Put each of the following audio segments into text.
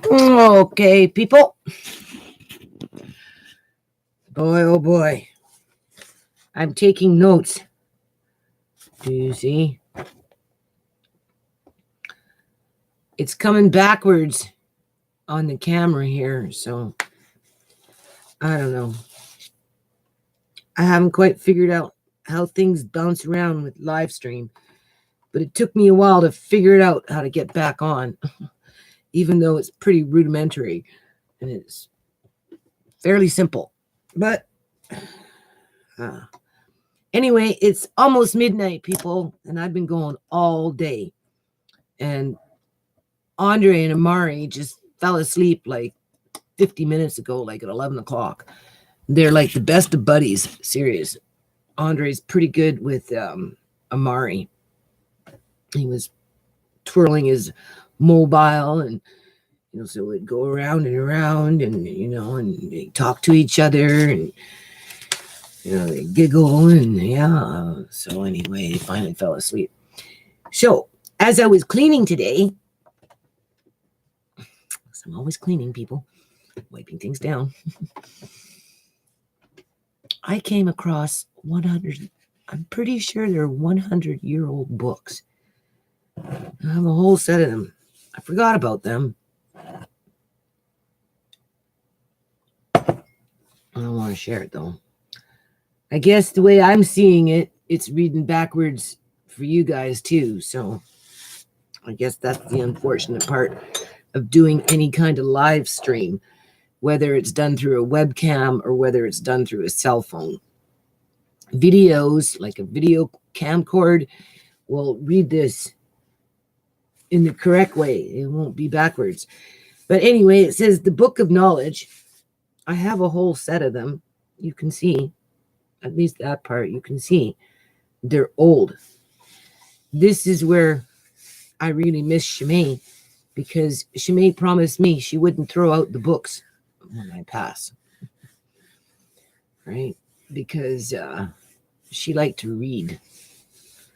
Okay, people. Boy, oh boy. I'm taking notes. Do you see? It's coming backwards on the camera here, so I don't know. I haven't quite figured out how things bounce around with live stream, but it took me a while to figure it out how to get back on, even though it's pretty rudimentary and it's fairly simple. But anyway, it's almost midnight, people, and I've been going all day. And Andre and Amari just fell asleep like 50 minutes ago, like at 11 o'clock. They're like the best of buddies, serious. Andre's pretty good with Amari. He was twirling his mobile, and so we'd go around and and they talk to each other, and they giggle, and so anyway, they finally fell asleep. So as I was cleaning today, I'm always cleaning, people, wiping things down, I came across 100, I'm pretty sure they're 100-year-old books. I have a whole set of them. I forgot about them. I don't want to share it, though. I guess the way I'm seeing it, it's reading backwards for you guys, too. So I guess that's the unfortunate part of doing any kind of live stream, whether it's done through a webcam or whether it's done through a cell phone. Videos, like a video camcord, will read this in the correct way. It won't be backwards. But anyway, it says the Book of Knowledge. I have a whole set of them. You can see, at least that part, you can see they're old. This is where I really miss Shimei, because Shimei promised me she wouldn't throw out the books when I pass. Right? Because she liked to read.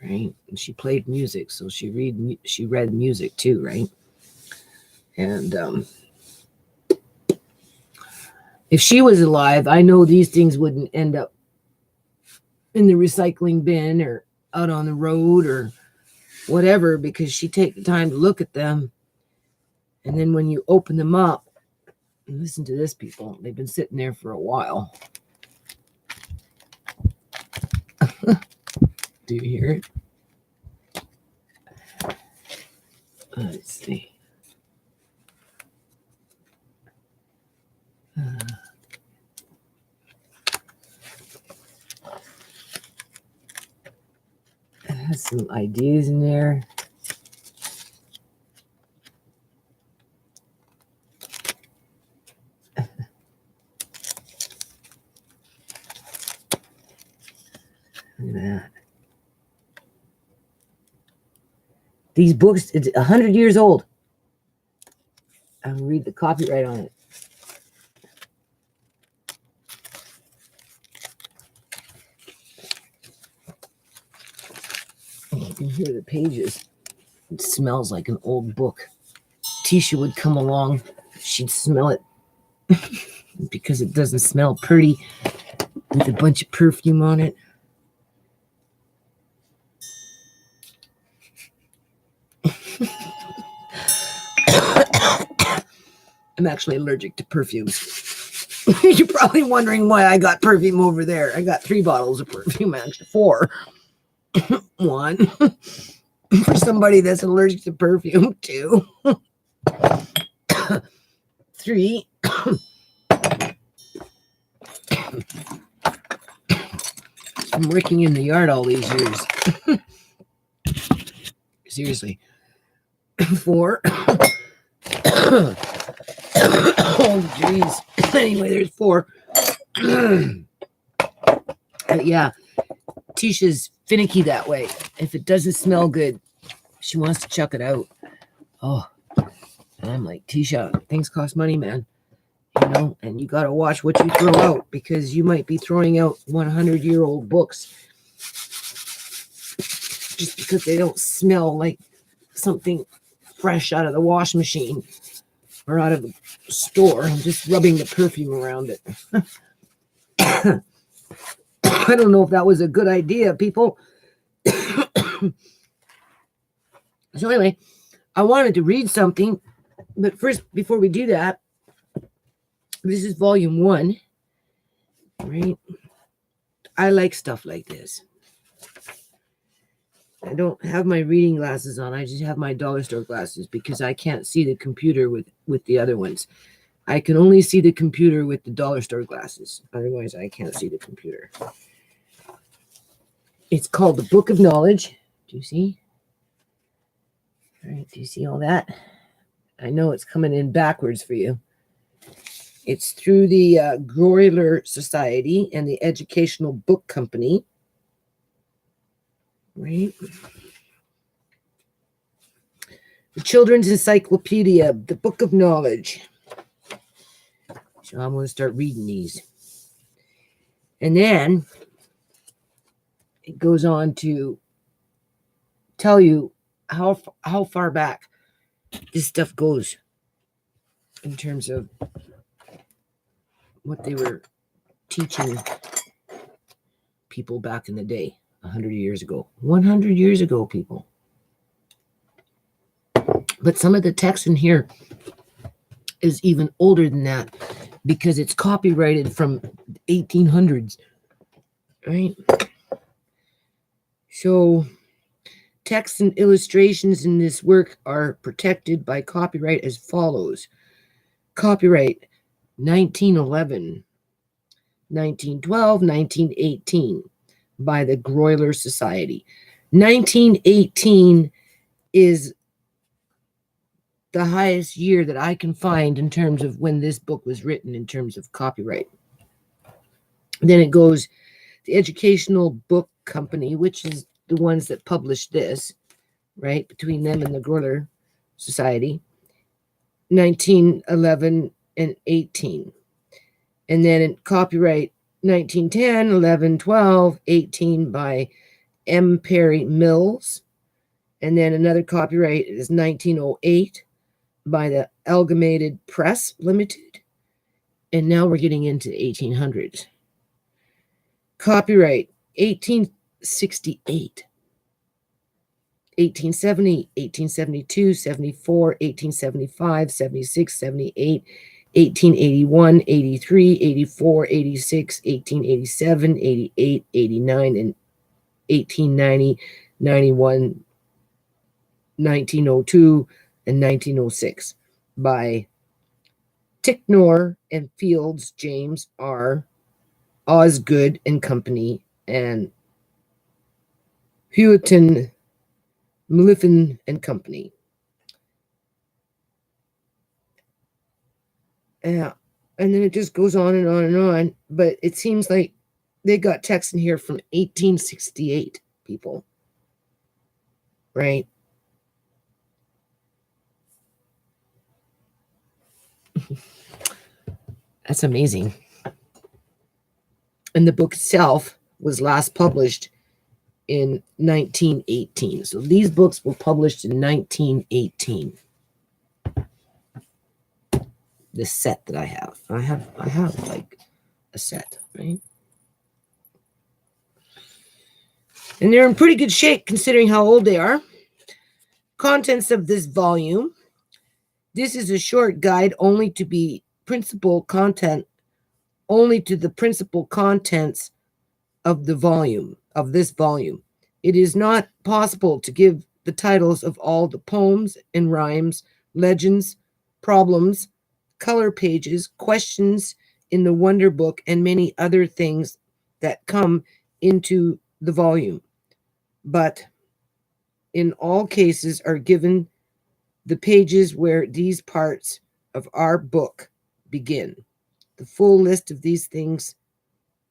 Right? And she played music, so she read music too, right? And if she was alive, I know these things wouldn't end up in the recycling bin or out on the road or whatever, because she'd take the time to look at them. And then when you open them up, and listen to this, people, they've been sitting there for a while. Do you hear it? Let's see. It has some ideas in there. Look at that. These books, it's 100 years old. I'll read the copyright on it. You can hear the pages. It smells like an old book. Tisha would come along. She'd smell it because it doesn't smell pretty with a bunch of perfume on it. I'm actually allergic to perfumes. You're probably wondering why I got perfume over there. I got 3 bottles of perfume, actually 4. 1 for somebody that's allergic to perfume. 2, 3. I'm working in the yard all these years. Seriously. 4. Oh, geez. Anyway, there's 4. But yeah, Tisha's finicky that way. If it doesn't smell good, she wants to chuck it out. Oh, and I'm like, Tisha, things cost money, man. And you got to watch what you throw out, because you might be throwing out 100-year-old books just because they don't smell like something fresh out of the wash machine or out of the store. I'm just rubbing the perfume around it. I don't know if that was a good idea, people. So anyway, I wanted to read something, but first, before we do that, this is volume 1, right? I like stuff like this. I don't have my reading glasses on. I just have my dollar store glasses because I can't see the computer with the other ones. I can only see the computer with the dollar store glasses. Otherwise, I can't see the computer. It's called The Book of Knowledge. Do you see? All right, do you see all that? I know it's coming in backwards for you. It's through the Groyler Society and the Educational Book Company. Right? The Children's Encyclopedia, The Book of Knowledge. So I'm going to start reading these. And then it goes on to tell you how far back this stuff goes in terms of what they were teaching people back in the day, 100 years ago. 100 years ago, people. But some of the text in here is even older than that because it's copyrighted from 1800s, right? So text and illustrations in this work are protected by copyright as follows. Copyright 1911, 1912, 1918 by the Groyler Society. 1918 is the highest year that I can find in terms of when this book was written in terms of copyright. Then it goes, the Educational Book Company, which is the ones that published this, right, between them and the Groyler Society, 1911 and 18. And then in copyright 1910, 11, 12, 18 by M. Perry Mills. And then another copyright is 1908 by the Amalgamated Press Limited. And now we're getting into 1800s. Copyright 1868, 1870, 1872, 74, 1875, 76, 78, 1881, 83, 84, 86, 1887, 88, 89, and 1890, 91, 1902, and 1906 by Ticknor and Fields, James R., Osgood and Company, and Houghton Mifflin and Company. Yeah, and then it just goes on and on and on. But it seems like they got text in here from 1868, people. Right? That's amazing. And the book itself was last published in 1918. So these books were published in 1918. The set that I have. I have like a set, right? And they're in pretty good shape considering how old they are. Contents of this volume. This is a short guide only to the principal contents of the volume, of this volume. It is not possible to give the titles of all the poems and rhymes, legends, problems, color pages, questions in the Wonder Book, and many other things that come into the volume. But in all cases are given the pages where these parts of our book begin. The full list of these things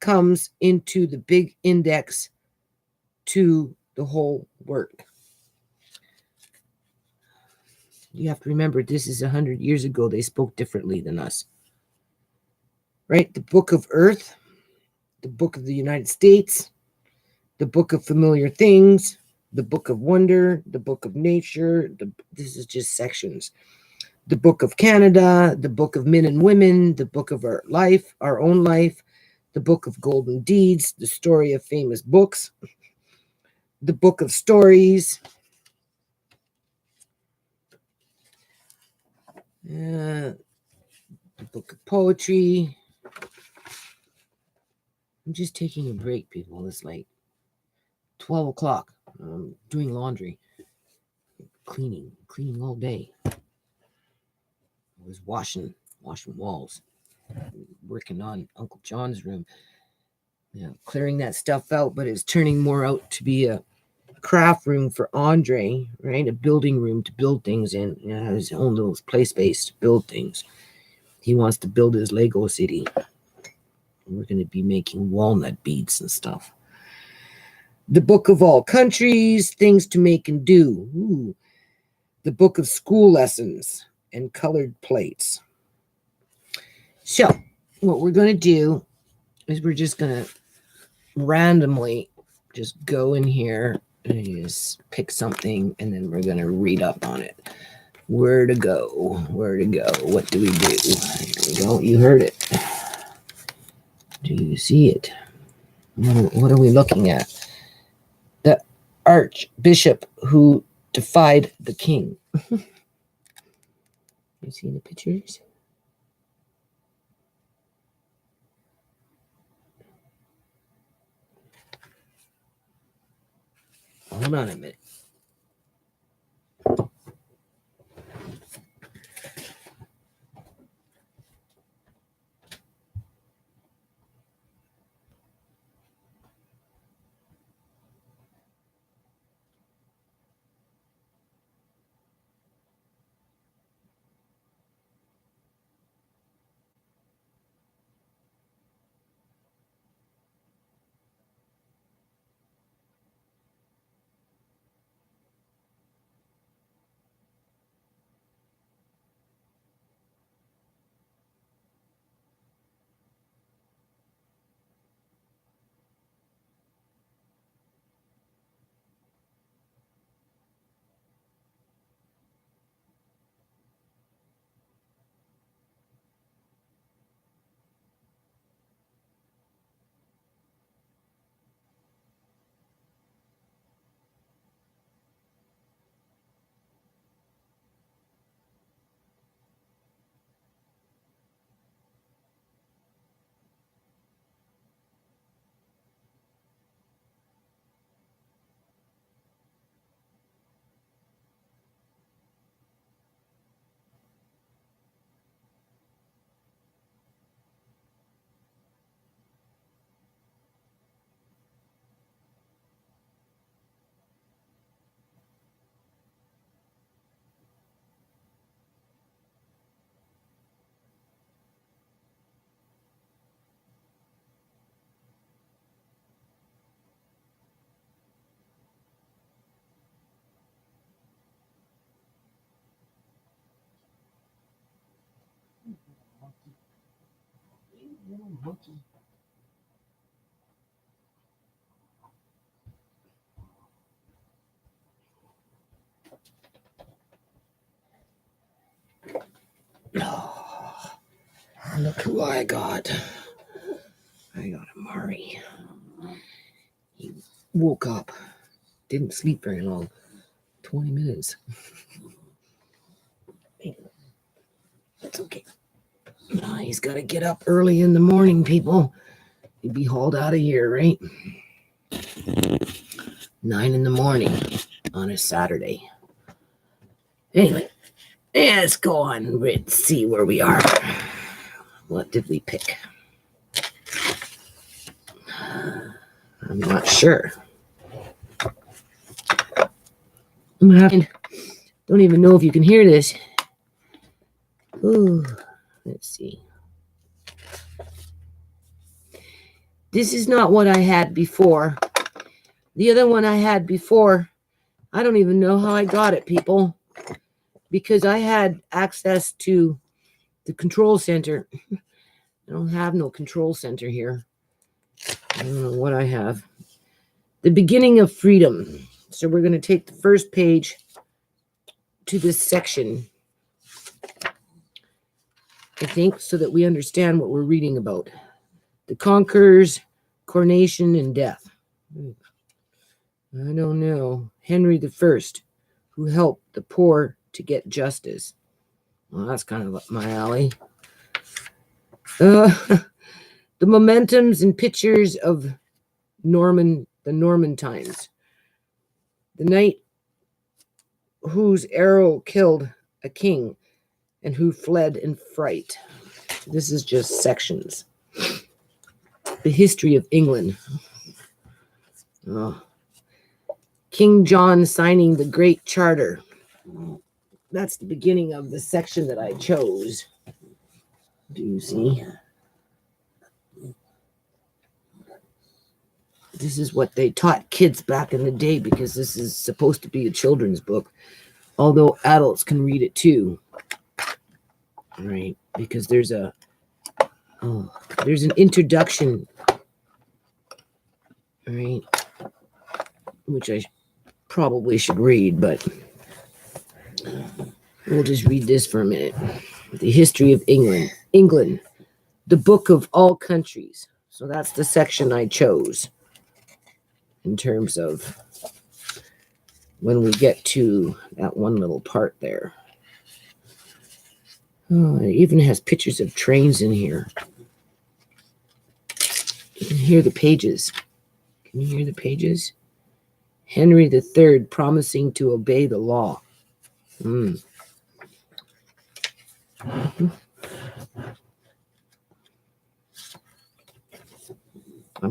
comes into the big index to the whole work. You have to remember, this is 100 years ago. They spoke differently than us. Right? The Book of Earth, the Book of the United States, the Book of Familiar Things, the Book of Wonder, the Book of Nature. This is just sections. the Book of Canada, the Book of Men and Women, the Book of Our Life, Our Own Life, the Book of Golden Deeds, the Story of Famous Books, the Book of Stories, the Book of Poetry. I'm just taking a break, people. It's like 12 o'clock. I'm doing laundry, cleaning all day. I was washing walls, working on Uncle John's room, clearing that stuff out, but it's turning more out to be a craft room for Andre, right? A building room to build things in. His own little play space to build things. He wants to build his Lego city. We're going to be making walnut beads and stuff. The Book of All Countries, Things to Make and Do. Ooh. The Book of School Lessons and Colored Plates. So, what we're going to do is we're just going to randomly just go in here and just pick something, and then we're going to read up on it. Where to go? What do we do? Here we go. You heard it. Do you see it? What are we looking at? The Archbishop who defied the king. You see the pictures? Hold on a minute. Oh, look who I got. I got Amari. He woke up. Didn't sleep very long. 20 minutes. That's okay. He's got to get up early in the morning, people. He'd be hauled out of here, right? 9 in the morning on a Saturday. Anyway, let's go on and see where we are. What did we pick? I'm not sure. Don't even know if you can hear this. Ooh, let's see. This is not what I had before. The other one I had before, I don't even know how I got it, people, because I had access to the control center. I don't have no control center here. I don't know what I have. The Beginning of Freedom. So we're going to take the first page to this section. I think, so that we understand what we're reading about. The conquerors, coronation, and death. I don't know. Henry I, who helped the poor to get justice. Well, that's kind of up my alley. The momentums and pictures of the Norman times. The knight whose arrow killed a king and who fled in fright. This is just sections. The history of England. Oh. King John signing the Great Charter. That's the beginning of the section that I chose. Do you see? This is what they taught kids back in the day, because this is supposed to be a children's book, although adults can read it too. All right, because there's an introduction, all right, which I probably should read, but we'll just read this for a minute. The history of England. England, the book of all countries. So that's the section I chose in terms of when we get to that one little part there. Oh, it even has pictures of trains in here. You can hear the pages. Can you hear the pages? Henry III promising to obey the law. I'm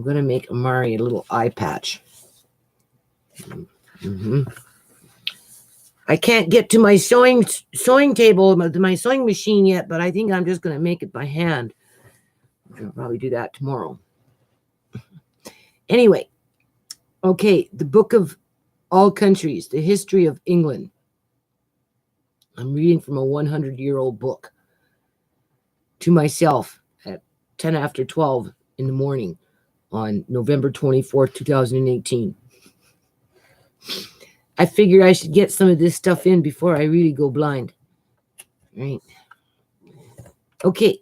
going to make Amari a little eye patch. I can't get to my sewing table, my sewing machine yet, but I think I'm just going to make it by hand. I'll probably do that tomorrow. Anyway, okay, the book of all countries, the history of England. I'm reading from a 100-year-old book to myself at 10 after 12 in the morning on November 24th, 2018. I figured I should get some of this stuff in before I really go blind. Right? Okay.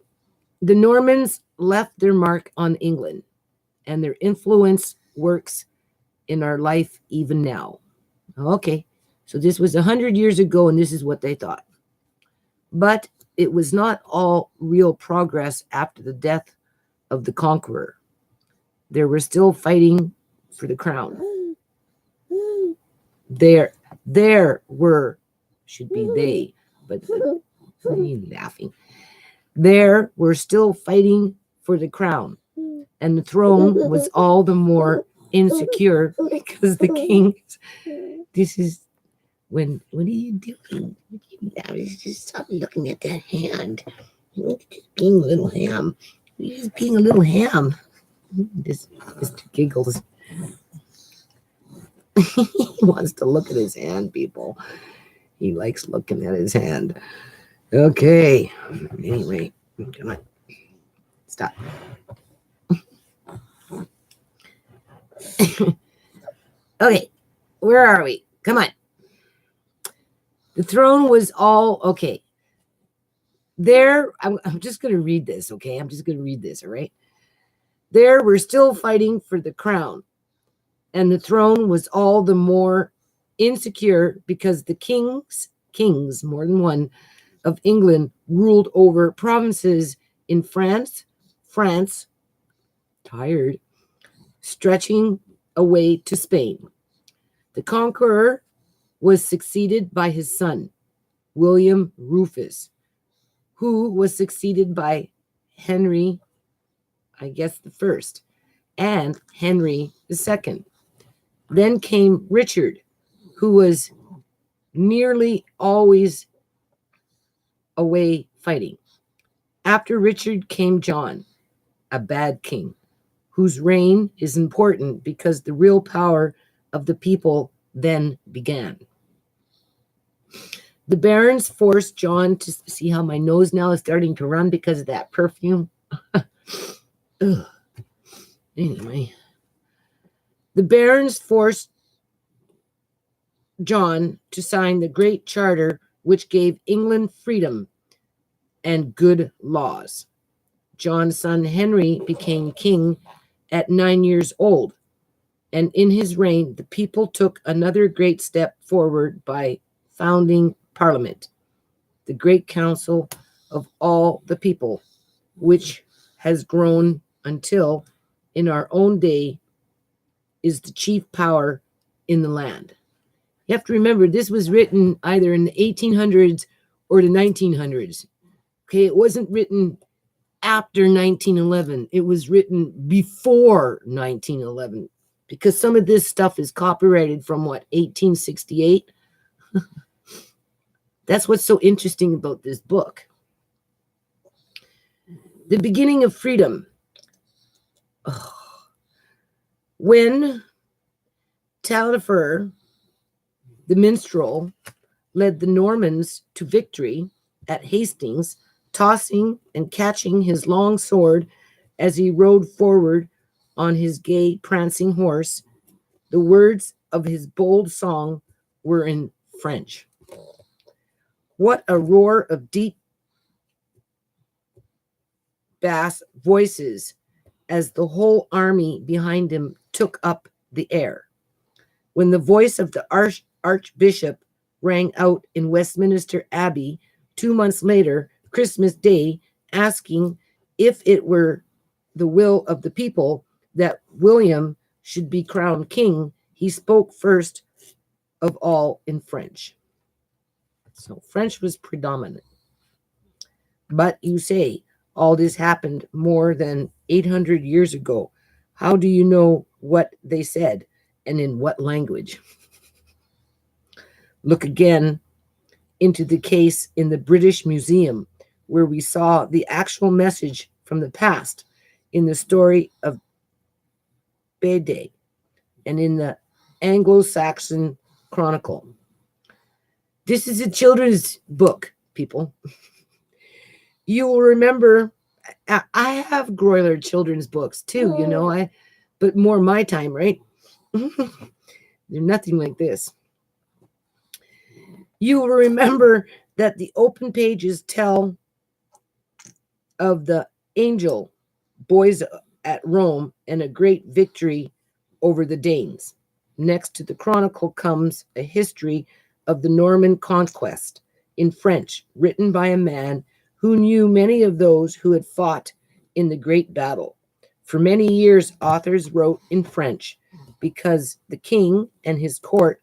The Normans left their mark on England, and their influence works in our life even now. Okay. So this was 100 years ago, and this is what they thought. But it was not all real progress after the death of the conqueror. There were still fighting for the crown. There were, should be they, but why are you laughing? There were still fighting for the crown, and the throne was all the more insecure because the kings. This is what are you doing? Just stop looking at that hand. You're just being a little ham. You're just being a little ham. This Mr. Giggles. He wants to look at his hand, people. He likes looking at his hand. Okay. Anyway, come on. Stop. Okay. Where are we? Come on. The throne was all okay. There, I'm just going to read this, okay? I'm just going to read this, all right? There, we're still fighting for the crown, and the throne was all the more insecure because the kings, more than one, of England ruled over provinces in France, tired, stretching away to Spain. The conqueror was succeeded by his son, William Rufus, who was succeeded by Henry, I guess the first, and Henry II. Then came Richard, who was nearly always away fighting. After Richard came John, a bad king, whose reign is important because the real power of the people then began. The barons forced John to see how my nose now is starting to run because of that perfume. Anyway, the barons forced John to sign the Great Charter, which gave England freedom and good laws. John's son Henry became king at 9 years old, and in his reign, the people took another great step forward by founding Parliament, the great council of all the people, which has grown until, in our own day, is the chief power in the land. You have to remember, this was written either in the 1800s or the 1900s. Okay, it wasn't written after 1911. It was written before 1911, because some of this stuff is copyrighted from what, 1868? That's what's so interesting about this book. The beginning of freedom. Oh. When Taillefer, the minstrel, led the Normans to victory at Hastings, tossing and catching his long sword as he rode forward on his gay, prancing horse, the words of his bold song were in French. What a roar of deep bass voices as the whole army behind him took up the air. When the voice of the Archbishop rang out in Westminster Abbey 2 months later, Christmas Day, asking if it were the will of the people that William should be crowned king, he spoke first of all in French. So French was predominant. But you say all this happened more than 800 years ago. How do you know what they said and in what language? Look again into the case in the British Museum, where we saw the actual message from the past in the story of Bede and in the Anglo-Saxon Chronicle. This is a children's book, people. You will remember, I have Groyler children's books too, but more my time, right? They're nothing like this. You will remember that the open pages tell of the angel boys at Rome and a great victory over the Danes. Next to the chronicle comes a history of the Norman conquest in French, written by a man who knew many of those who had fought in the great battle. For many years, authors wrote in French because the king and his court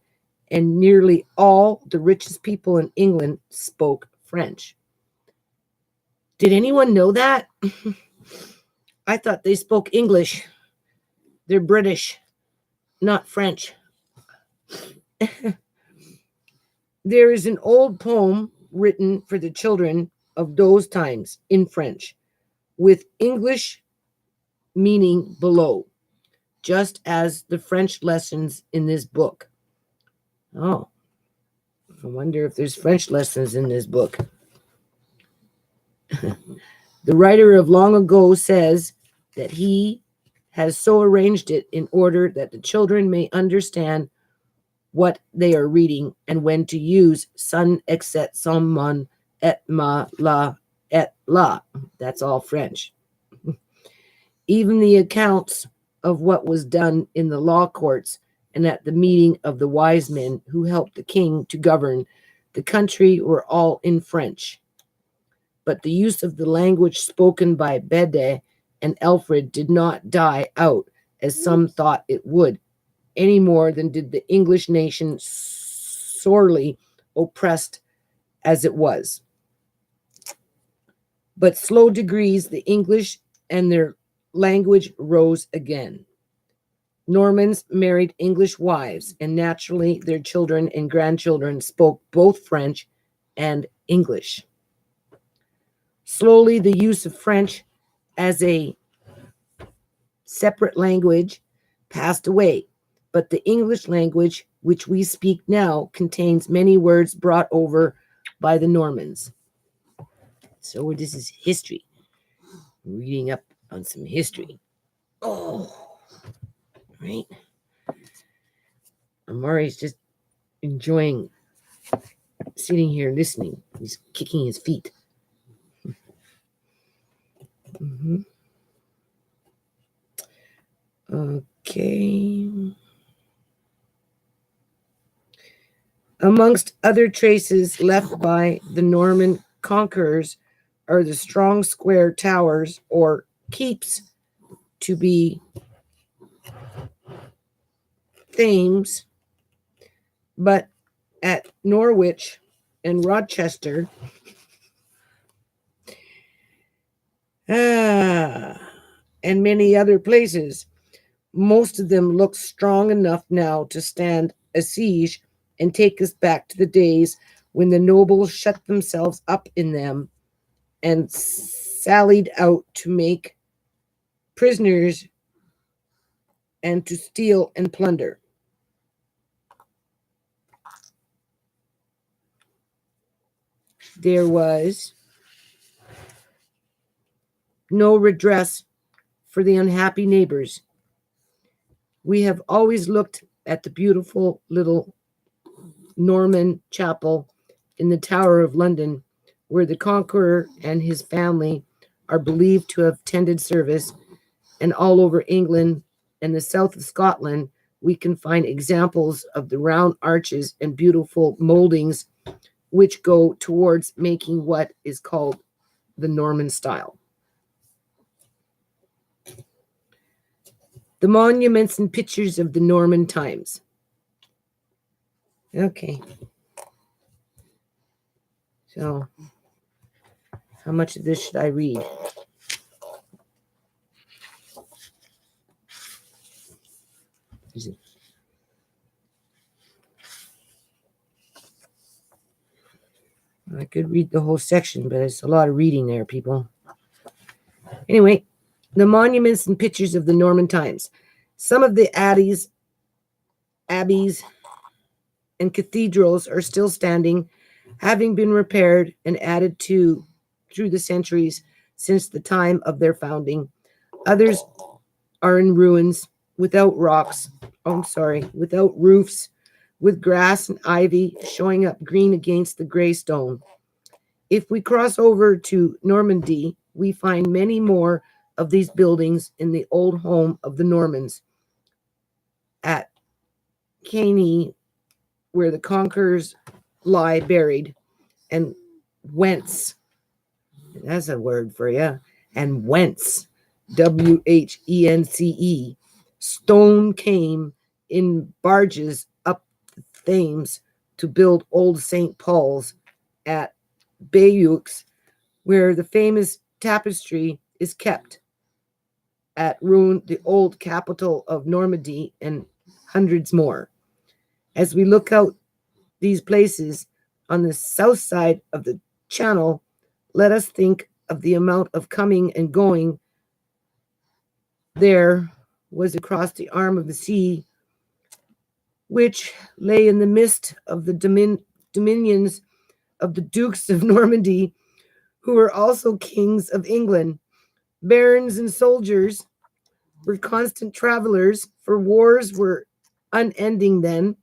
and nearly all the richest people in England spoke French. Did anyone know that? I thought they spoke English. They're British, not French. There is an old poem written for the children of those times in French, with English meaning below, just as the French lessons in this book. Oh, I wonder if there's French lessons in this book. The writer of long ago says that he has so arranged it in order that the children may understand what they are reading and when to use son, exet, son, mon, et ma, la, et la. That's all French. Even the accounts of what was done in the law courts and at the meeting of the wise men who helped the king to govern the country were all in French. But the use of the language spoken by Bede and Alfred did not die out as some thought it would, any more than did the English nation, sorely oppressed as it was. But slow degrees, the English and their language rose again. Normans married English wives, and naturally their children and grandchildren spoke both French and English. Slowly, the use of French as a separate language passed away, but the English language, which we speak now, contains many words brought over by the Normans. So this is history. Reading up on some history. Oh, right. Amari's just enjoying sitting here listening. He's kicking his feet. Okay. Amongst other traces left by the Norman conquerors are the strong square towers or keeps, to be Thames, but at Norwich and Rochester, and many other places. Most of them look strong enough now to stand a siege and take us back to the days when the nobles shut themselves up in them and sallied out to make prisoners and to steal and plunder. There was no redress for the unhappy neighbors. We have always looked at the beautiful little Norman chapel in the Tower of London, where the Conqueror and his family are believed to have tended service, and all over England and the south of Scotland, we can find examples of the round arches and beautiful moldings which go towards making what is called the Norman style. The monuments and pictures of the Norman times. Okay. So, how much of this should I read? I could read the whole section, but it's a lot of reading there, people. Anyway, the monuments and pictures of the Norman times. Some of the abbeys and cathedrals are still standing, having been repaired and added to through the centuries since the time of their founding. Others are in ruins, without roofs, with grass and ivy showing up green against the gray stone. If we cross over to Normandy, we find many more of these buildings in the old home of the Normans at Caney, where the conquerors lie buried, and whence, that's a word for you, and whence, Whence, stone came in barges up the Thames to build old St. Paul's at Bayeux, where the famous tapestry is kept, at Rouen, the old capital of Normandy, and hundreds more. As we look out these places on the south side of the channel, let us think of the amount of coming and going there was across the arm of the sea, which lay in the midst of the dominions of the Dukes of Normandy, who were also kings of England. Barons and soldiers were constant travelers, for wars were unending then.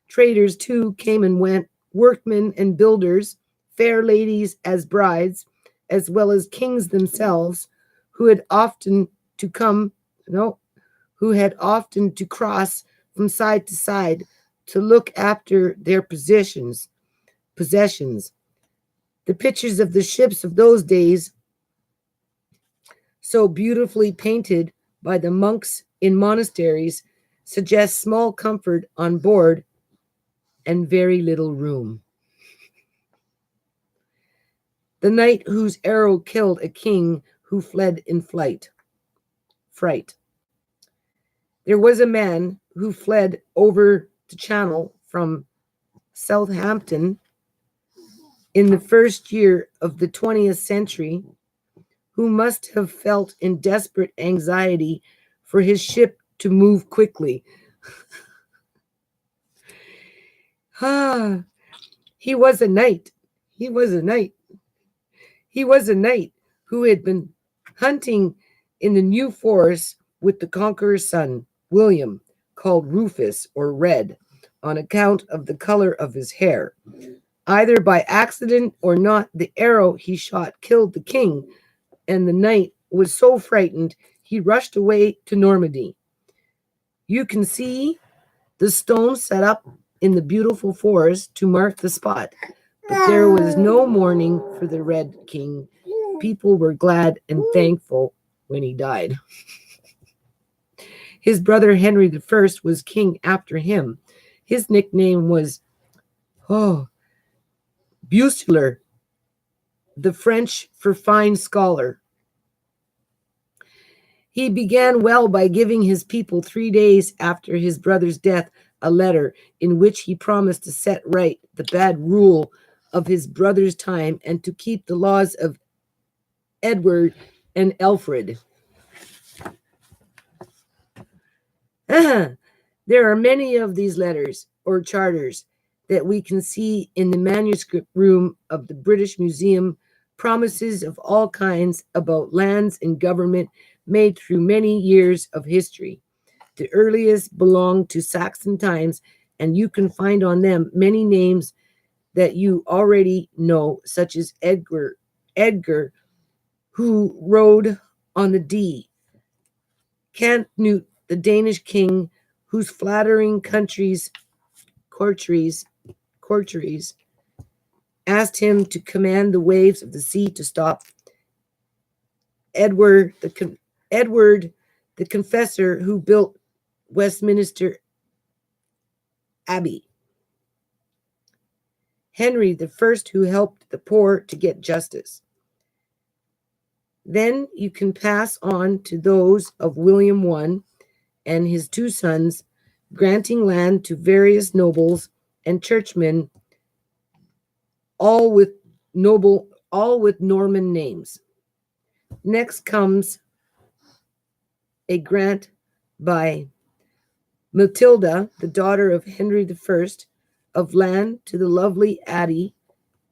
Traders, too, came and went, workmen and builders, fair ladies as brides, as well as kings themselves, who had often to cross from side to side to look after their possessions. The pictures of the ships of those days, so beautifully painted by the monks in monasteries, suggest small comfort on board and very little room. The knight whose arrow killed a king who fled in fright. There was a man who fled over the channel from Southampton in the first year of the 20th century, who must have felt in desperate anxiety for his ship to move quickly. He was a knight who had been hunting in the New Forest with the Conqueror's son, William, called Rufus or Red, on account of the color of his hair. Either by accident or not, the arrow he shot killed the king, and the knight was so frightened, he rushed away to Normandy. You can see the stones set up in the beautiful forest to mark the spot, but there was no mourning for the Red King. People were glad and thankful when he died. His brother Henry I was king after him. His nickname was Buceler, the French for fine scholar. He began well by giving his people 3 days after his brother's death a letter in which he promised to set right the bad rule of his brother's time and to keep the laws of Edward and Alfred. There are many of these letters or charters that we can see in the manuscript room of the British Museum, promises of all kinds about lands and government made through many years of history. The earliest belong to Saxon times, and you can find on them many names that you already know, such as Edgar, who rode on the Dee, Canute, the Danish king, whose flattering courtiers asked him to command the waves of the sea to stop. Edward the Confessor, who built Westminster Abbey. Henry I, who helped the poor to get justice. Then you can pass on to those of William I and his 2 sons, granting land to various nobles and churchmen, all with Norman names. Next comes a grant by Matilda, the daughter of Henry I, of land to the lovely Abbey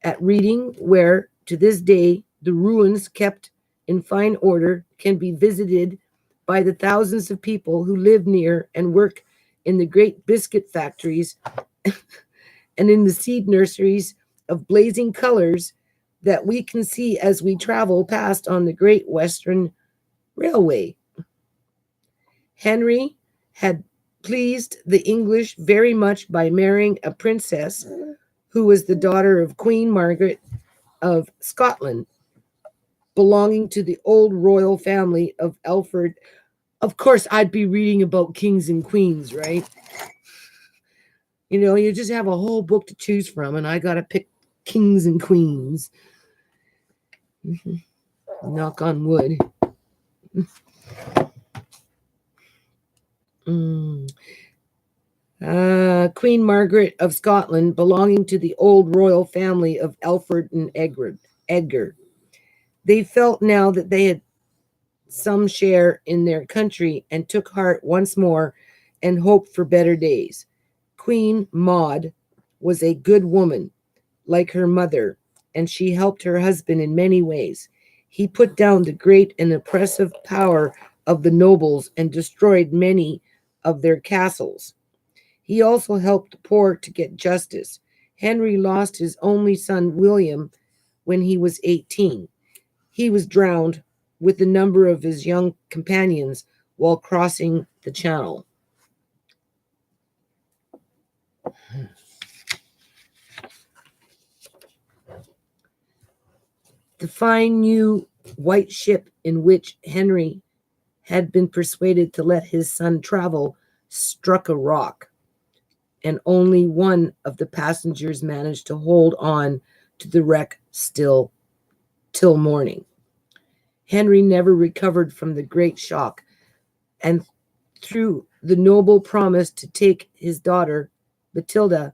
at Reading, where to this day the ruins, kept in fine order, can be visited by the thousands of people who live near and work in the great biscuit factories and in the seed nurseries of blazing colors that we can see as we travel past on the Great Western Railway. Henry had pleased the English very much by marrying a princess who was the daughter of Queen Margaret of Scotland, belonging to the old royal family of Alfred. Of course, I'd be reading about kings and queens, right? You know, you just have a whole book to choose from, and I got to pick kings and queens. Knock on wood. Queen Margaret of Scotland, belonging to the old royal family of Alfred and Edgar. They felt now that they had some share in their country and took heart once more and hoped for better days. Queen Maud was a good woman, like her mother, and she helped her husband in many ways. He put down the great and oppressive power of the nobles and destroyed many of their castles. He also helped the poor to get justice. Henry lost his only son, William, when he was 18. He was drowned with a number of his young companions while crossing the Channel. The fine new white ship in which Henry had been persuaded to let his son travel struck a rock, and only one of the passengers managed to hold on to the wreck till morning. Henry never recovered from the great shock, and through the noble promise to take his daughter, Matilda,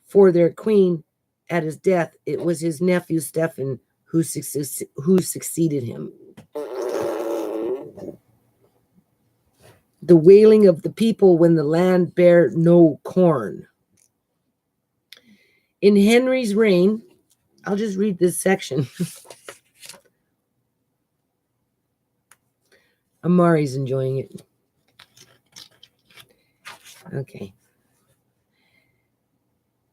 for their queen at his death, it was his nephew Stephen who succeeded him. The wailing of the people when the land bare no corn. In Henry's reign, I'll just read this section. Amari's enjoying it. Okay.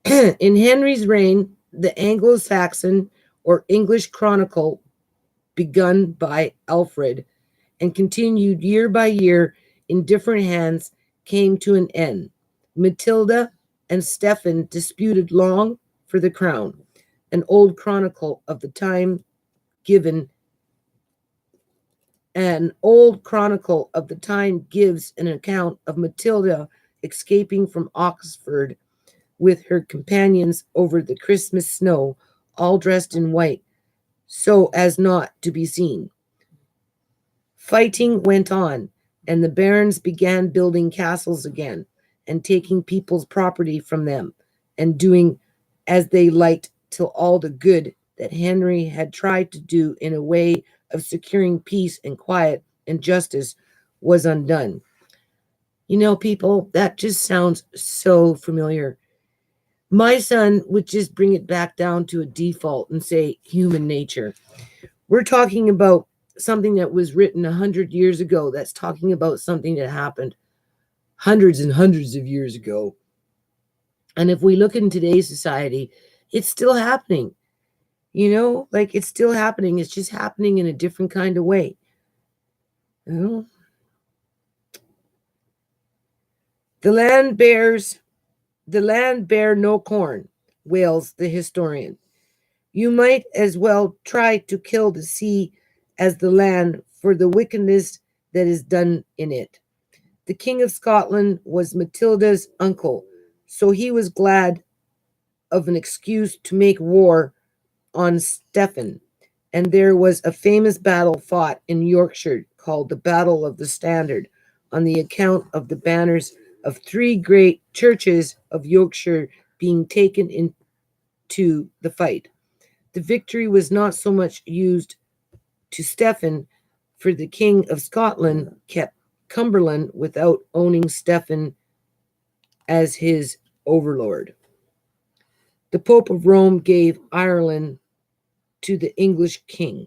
In Henry's reign, the Anglo-Saxon or English Chronicle, begun by Alfred, and continued year by year in different hands, came to an end. Matilda and Stephen disputed long for the crown. An old chronicle of the time given An old chronicle of the time gives an account of Matilda escaping from Oxford with her companions over the Christmas snow, all dressed in white, so as not to be seen. Fighting went on, and the barons began building castles again, and taking people's property from them, and doing as they liked till all the good that Henry had tried to do in a way of securing peace and quiet and justice was undone. You know, people, that just sounds so familiar. My son would just bring it back down to a default and say human nature. We're talking about something that was written 100 years ago, that's talking about something that happened hundreds and hundreds of years ago. And if we look in today's society, it's still happening. You know, like it's still happening. It's just happening in a different kind of way. You know? The land bear no corn, wails the historian. You might as well try to kill the sea as the land for the wickedness that is done in it. The King of Scotland was Matilda's uncle, so he was glad of an excuse to make war on Stephen. And there was a famous battle fought in Yorkshire called the Battle of the Standard, on the account of the banners of three great churches of Yorkshire being taken into the fight. The victory was not so much used to Stephen, for the King of Scotland kept Cumberland without owning Stephen as his overlord. The Pope of Rome gave Ireland to the English king.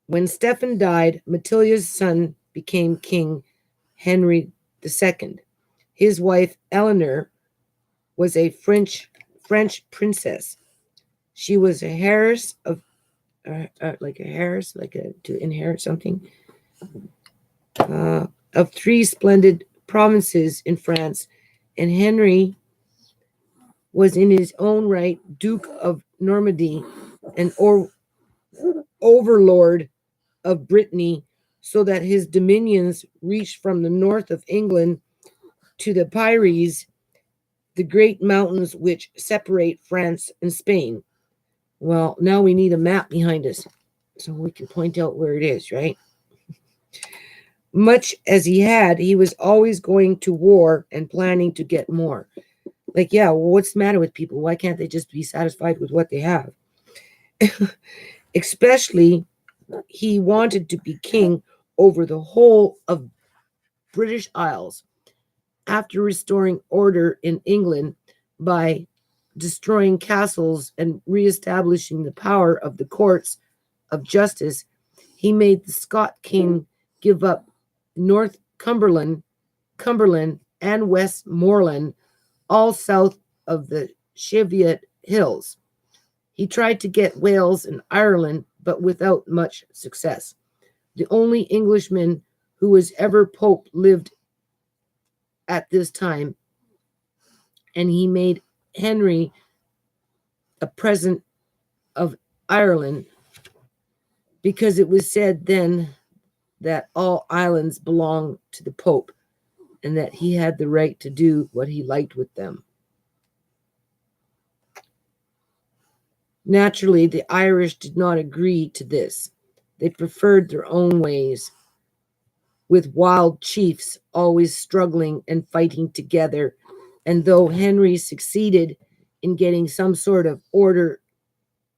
When Stephen died, Matilda's son became King Henry II. His wife Eleanor was a French princess. She was a heiress of to inherit something, of three splendid provinces in France, and Henry was in his own right Duke of Normandy and overlord of Brittany, so that his dominions reached from the north of England to the Pyrenees, the great mountains which separate France and Spain. Well, now we need a map behind us so we can point out where it is, right? Much as he was always going to war and planning to get more. Like, yeah, well, what's the matter with people? Why can't they just be satisfied with what they have? Especially, he wanted to be king over the whole of British Isles. After restoring order in England by destroying castles and reestablishing the power of the courts of justice, he made the Scot king give up North Cumberland, and Westmoreland, all south of the Cheviot Hills. He tried to get Wales and Ireland, but without much success. The only Englishman who was ever Pope lived at this time, and he made Henry a present of Ireland, because it was said then that all islands belonged to the Pope and that he had the right to do what he liked with them. Naturally, the Irish did not agree to this. They preferred their own ways, with wild chiefs always struggling and fighting together. And though Henry succeeded in getting some sort of order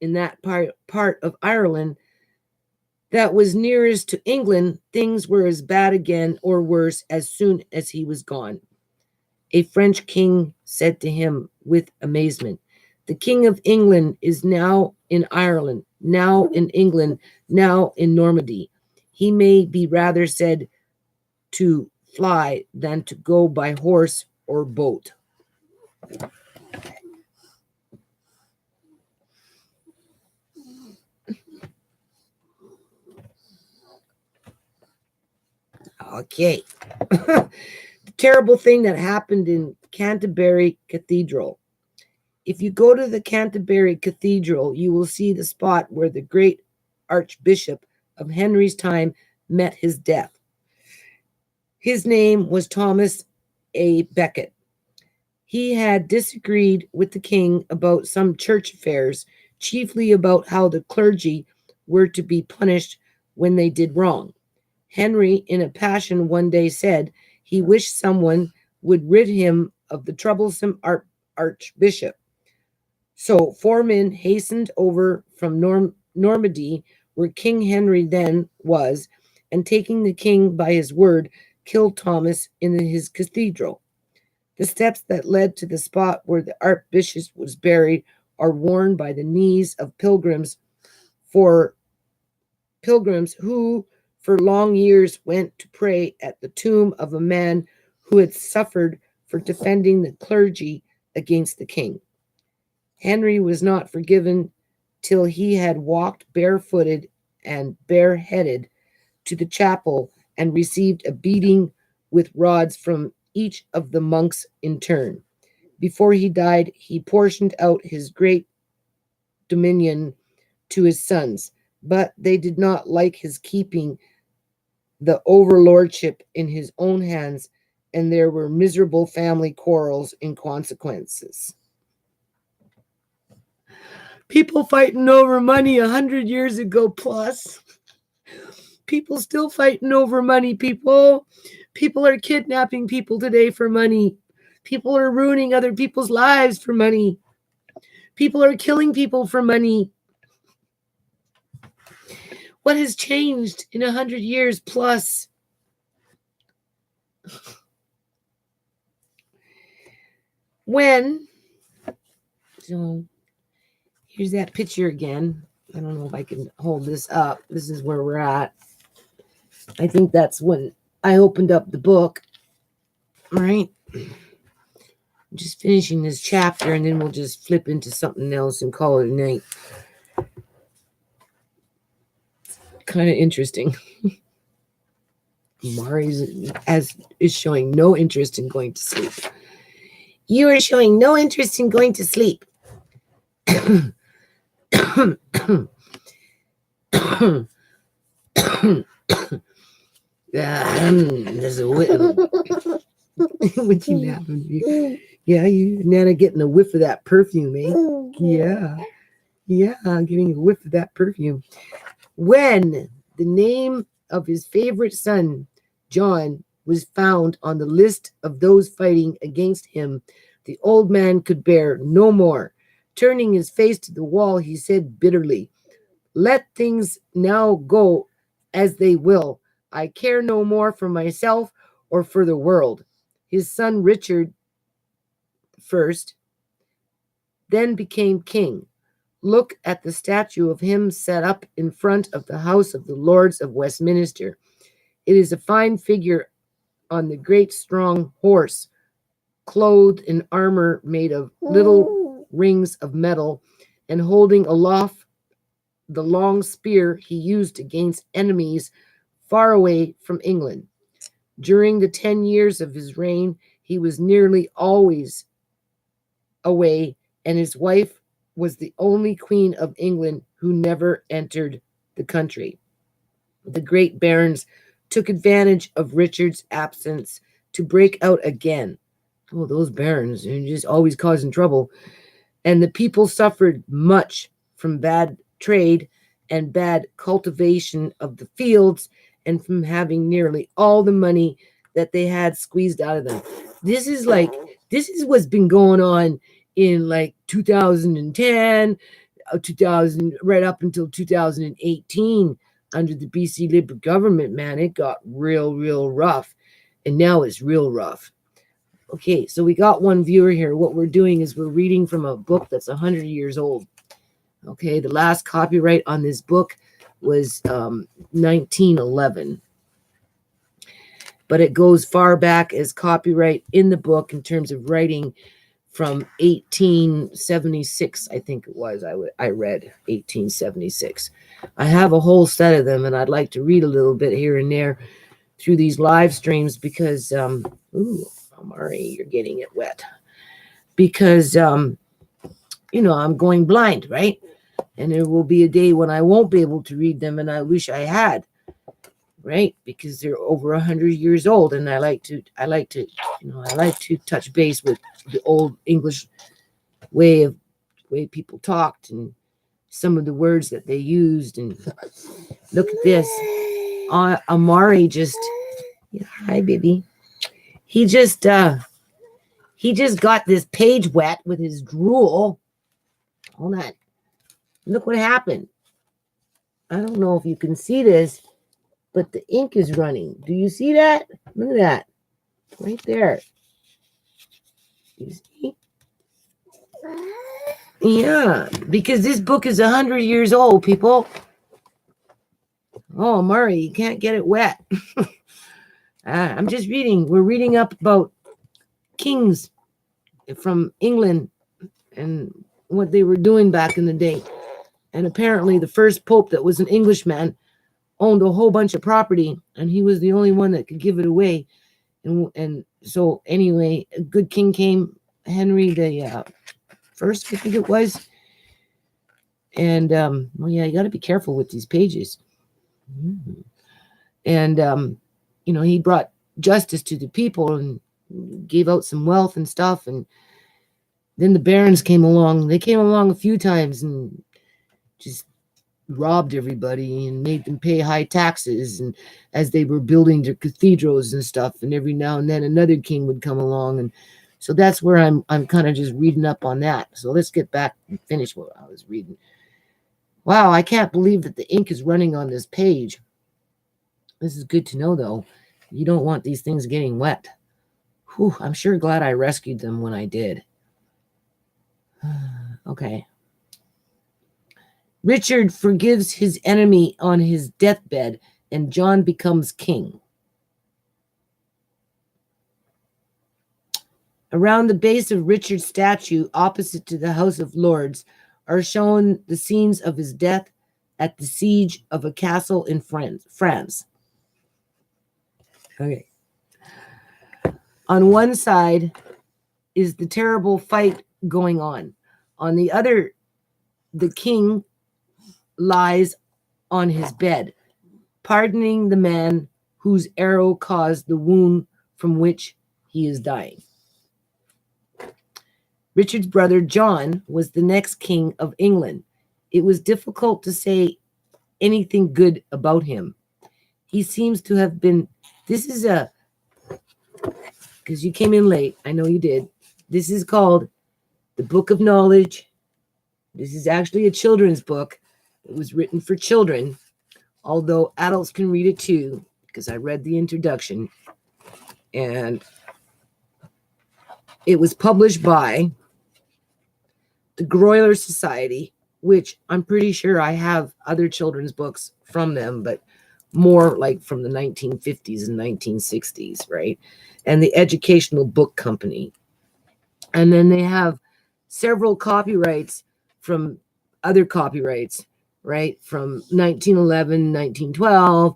in that part of Ireland that was nearest to England, things were as bad again or worse as soon as he was gone. A French king said to him with amazement, "The King of England is now in Ireland, now in England, now in Normandy. He may be rather said to fly than to go by horse or boat." Okay. The terrible thing that happened in Canterbury Cathedral. If you go to the Canterbury Cathedral, you will see the spot where the great Archbishop of Henry's time met his death. His name was Thomas A. Becket. He had disagreed with the king about some church affairs, chiefly about how the clergy were to be punished when they did wrong. Henry, in a passion, one day said he wished someone would rid him of the troublesome archbishop. So 4 men hastened over from Normandy, where King Henry then was, and taking the king by his word, killed Thomas in his cathedral. The steps that led to the spot where the archbishop was buried are worn by the knees of pilgrims who for long years went to pray at the tomb of a man who had suffered for defending the clergy against the king. Henry was not forgiven till he had walked barefooted and bareheaded to the chapel and received a beating with rods from each of the monks in turn. Before he died, he portioned out his great dominion to his sons, but they did not like his keeping the overlordship in his own hands, and there were miserable family quarrels in consequences. People fighting over money 100 years ago plus. People still fighting over money, people. People are kidnapping people today for money. People are ruining other people's lives for money. People are killing people for money. What has changed in 100 years plus? So here's that picture again. I don't know if I can hold this up. This is where we're at. I think that's when I opened up the book. All right. I'm just finishing this chapter, and then we'll just flip into something else and call it a night. Kind of interesting. Mari is showing no interest in going to sleep. You are showing no interest in going to sleep. There's a what you laughing? Yeah, you Nana getting a whiff of that perfume, eh? Yeah, getting a whiff of that perfume. When the name of his favorite son, John, was found on the list of those fighting against him, the old man could bear no more. Turning his face to the wall, he said bitterly, "Let things now go as they will. I care no more for myself or for the world." His son Richard first then became king. Look at the statue of him set up in front of the House of the Lords of Westminster. It is a fine figure on the great strong horse, clothed in armor made of little rings of metal, and holding aloft the long spear he used against enemies far away from England. During the 10 years of his reign, he was nearly always away, and his wife was the only queen of England who never entered the country. The great barons took advantage of Richard's absence to break out again. Oh, those barons are just always causing trouble. And the people suffered much from bad trade and bad cultivation of the fields, and from having nearly all the money that they had squeezed out of them. This is what's been going on in like 2010, 2000, right up until 2018 under the BC Liberal government, man. It got real rough, and now it's real rough. Okay, so we got one viewer here. What we're doing is we're reading from a book that's 100 years old. Okay, the last copyright on this book was 1911. But it goes far back as copyright in the book in terms of writing from 1876, I think it was. I read 1876. I have a whole set of them, and I'd like to read a little bit here and there. through these live streams because, ooh, Amari, you're getting it wet. Because, I'm going blind, right? And there will be a day when I won't be able to read them, and I wish I had, right? Because they're over 100 years old, and I like to touch base with the old English way people talked and some of the words that they used. And look at this. Amari just, hi baby. He just got this page wet with his drool. Hold on. Look what happened. I don't know if you can see this, but the ink is running. Do you see that? Look at that. Right there. You see? Yeah, because this book is 100 years old, people. Oh, Murray, you can't get it wet. I'm just reading. We're reading up about kings from England and what they were doing back in the day. And apparently the first pope that was an Englishman owned a whole bunch of property, and he was the only one that could give it away. And so anyway, a good king came, Henry the First, I think it was. And you got to be careful with these pages. And he brought justice to the people and gave out some wealth and stuff. And then the barons came along. They came along a few times and just robbed everybody and made them pay high taxes, and as they were building their cathedrals and stuff. And every now and then another king would come along, and so that's where I'm kind of just reading up on that. So let's get back and finish what I was reading. Wow, I can't believe that the ink is running on this page. This is good to know, though. You don't want these things getting wet. Whew, I'm sure glad I rescued them when I did. Okay. Richard forgives his enemy on his deathbed, and John becomes king. Around the base of Richard's statue, opposite to the House of Lords, are shown the scenes of his death at the siege of a castle in France. Okay. On one side is the terrible fight going on. On the other, the king lies on his bed, pardoning the man whose arrow caused the wound from which he is dying. Richard's brother John was the next king of England. It was difficult to say anything good about him. He seems to have been, because you came in late, I know you did. This is called The Book of Knowledge. This is actually a children's book. It was written for children, although adults can read it too, because I read the introduction. And it was published by the Grolier Society, which I'm pretty sure I have other children's books from them, but more like from the 1950s and 1960s, right? And the Educational Book Company. And then they have several copyrights from other copyrights, right? From 1911, 1912,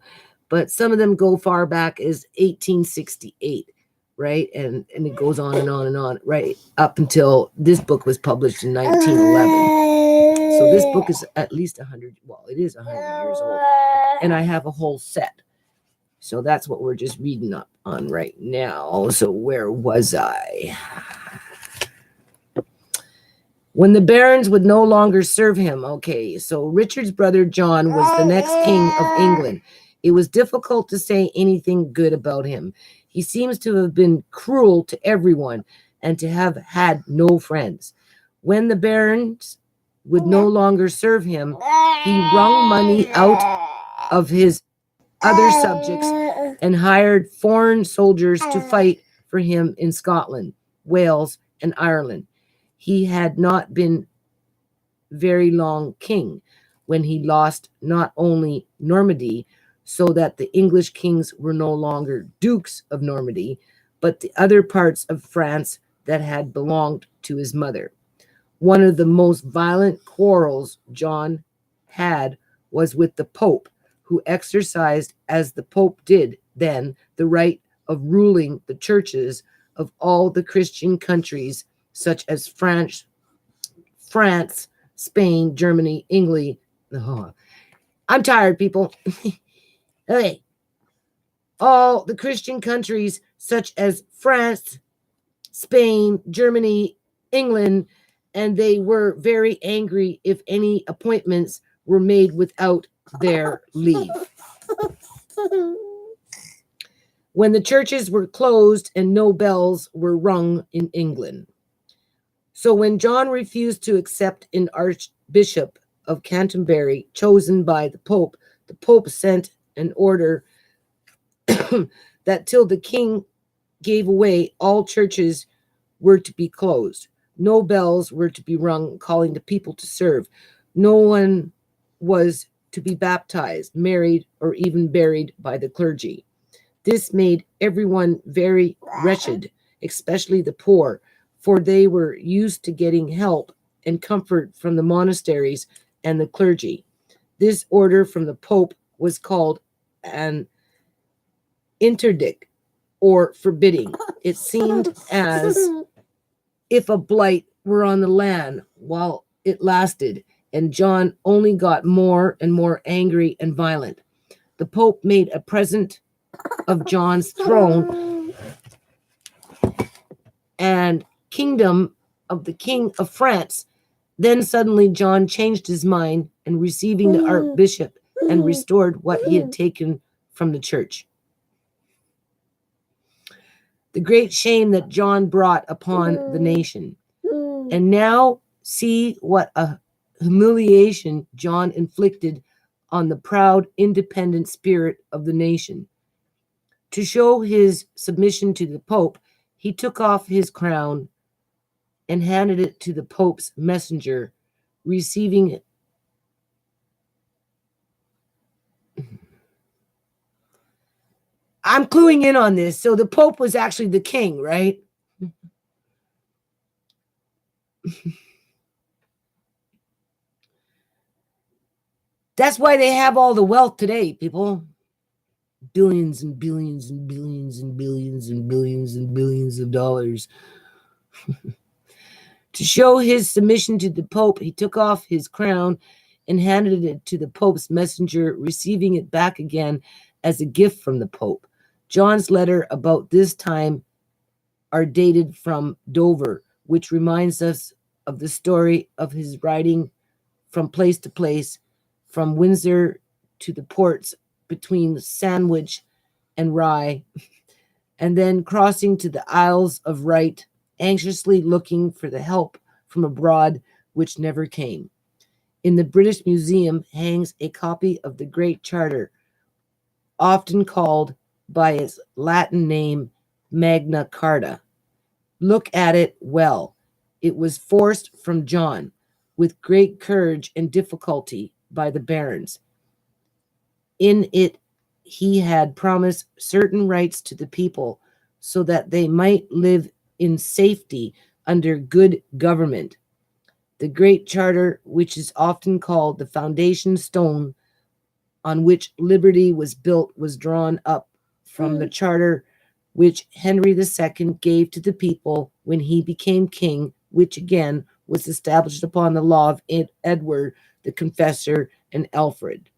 but some of them go far back as 1868, right? And it goes on and on and on, right? Up until this book was published in 1911. So this book is at least 100, well, it is 100 years old. And I have a whole set. So that's what we're just reading up on right now. So where was I? When the barons would no longer serve him. Okay, so Richard's brother John was the next king of England. It was difficult to say anything good about him. He seems to have been cruel to everyone and to have had no friends. When the barons would no longer serve him, he wrung money out of his other subjects and hired foreign soldiers to fight for him in Scotland, Wales, and Ireland. He had not been very long king when he lost not only Normandy, so that the English kings were no longer dukes of Normandy, but the other parts of France that had belonged to his mother. One of the most violent quarrels John had was with the Pope, who exercised, as the Pope did, then the right of ruling the churches of all the Christian countries, such as France, Spain, Germany, England. Oh, I'm tired, people. Okay. All the Christian countries, such as France, Spain, Germany, England, and they were very angry if any appointments were made without their leave. When the churches were closed and no bells were rung in England. So when John refused to accept an archbishop of Canterbury chosen by the Pope sent an order that till the king gave away, all churches were to be closed. No bells were to be rung calling the people to serve. No one was to be baptized, married, or even buried by the clergy. This made everyone very wretched, especially the poor, for they were used to getting help and comfort from the monasteries and the clergy. This order from the Pope was called an interdict, or forbidding. It seemed as if a blight were on the land while it lasted, and John only got more and more angry and violent. The Pope made a present of John's throne and kingdom of the King of France. Then suddenly John changed his mind and receiving the archbishop and restored what he had taken from the church. The great shame that John brought upon the nation. And now see what a humiliation John inflicted on the proud, independent spirit of the nation. To show his submission to the Pope, he took off his crown and handed it to the Pope's messenger, receiving it. I'm cluing in on this. So the Pope was actually the king, right? That's why they have all the wealth today, people. Billions and billions and billions and billions and billions and billions of dollars. To show his submission to the Pope, he took off his crown and handed it to the Pope's messenger, receiving it back again as a gift from the Pope. John's letter about this time are dated from Dover, which reminds us of the story of his riding from place to place, from Windsor to the ports between Sandwich and Rye, and then crossing to the Isles of Wight, anxiously looking for the help from abroad, which never came. In the British Museum hangs a copy of the Great Charter, often called by its Latin name Magna Carta. Look at it well. It was forced from John with great courage and difficulty by the barons. In it, he had promised certain rights to the people so that they might live in safety under good government. The Great Charter, which is often called the foundation stone on which liberty was built, was drawn up from the charter which Henry II gave to the people when he became king, which again was established upon the law of Edward the Confessor and Alfred.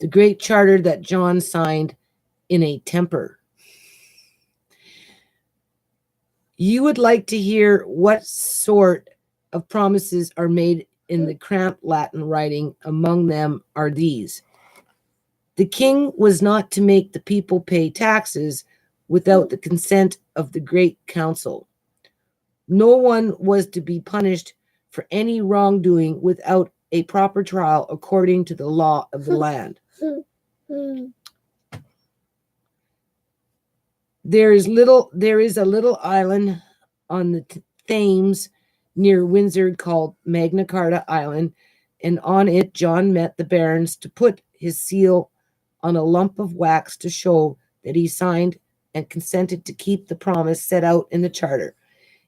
The Great Charter that John signed in a temper. You would like to hear what sort of promises are made in the cramped Latin writing. Among them are these. The king was not to make the people pay taxes without the consent of the Great Council. No one was to be punished for any wrongdoing without a proper trial according to the law of the land. There is a little island on the Thames near Windsor called Magna Carta Island, and on it John met the barons to put his seal on a lump of wax to show that he signed and consented to keep the promise set out in the charter.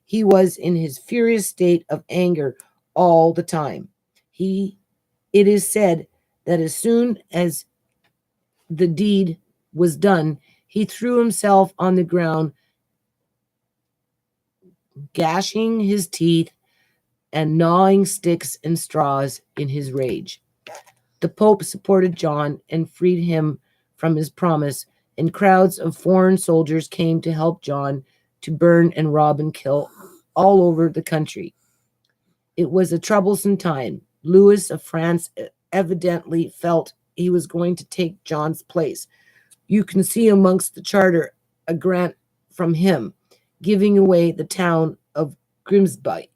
He was in his furious state of anger all the time. It is said that as soon as the deed was done, he threw himself on the ground, gashing his teeth and gnawing sticks and straws in his rage. The Pope supported John and freed him from his promise, and crowds of foreign soldiers came to help John to burn and rob and kill all over the country. It was a troublesome time. Louis of France evidently felt he was going to take John's place. You can see amongst the charter a grant from him, giving away the town of Grimsby.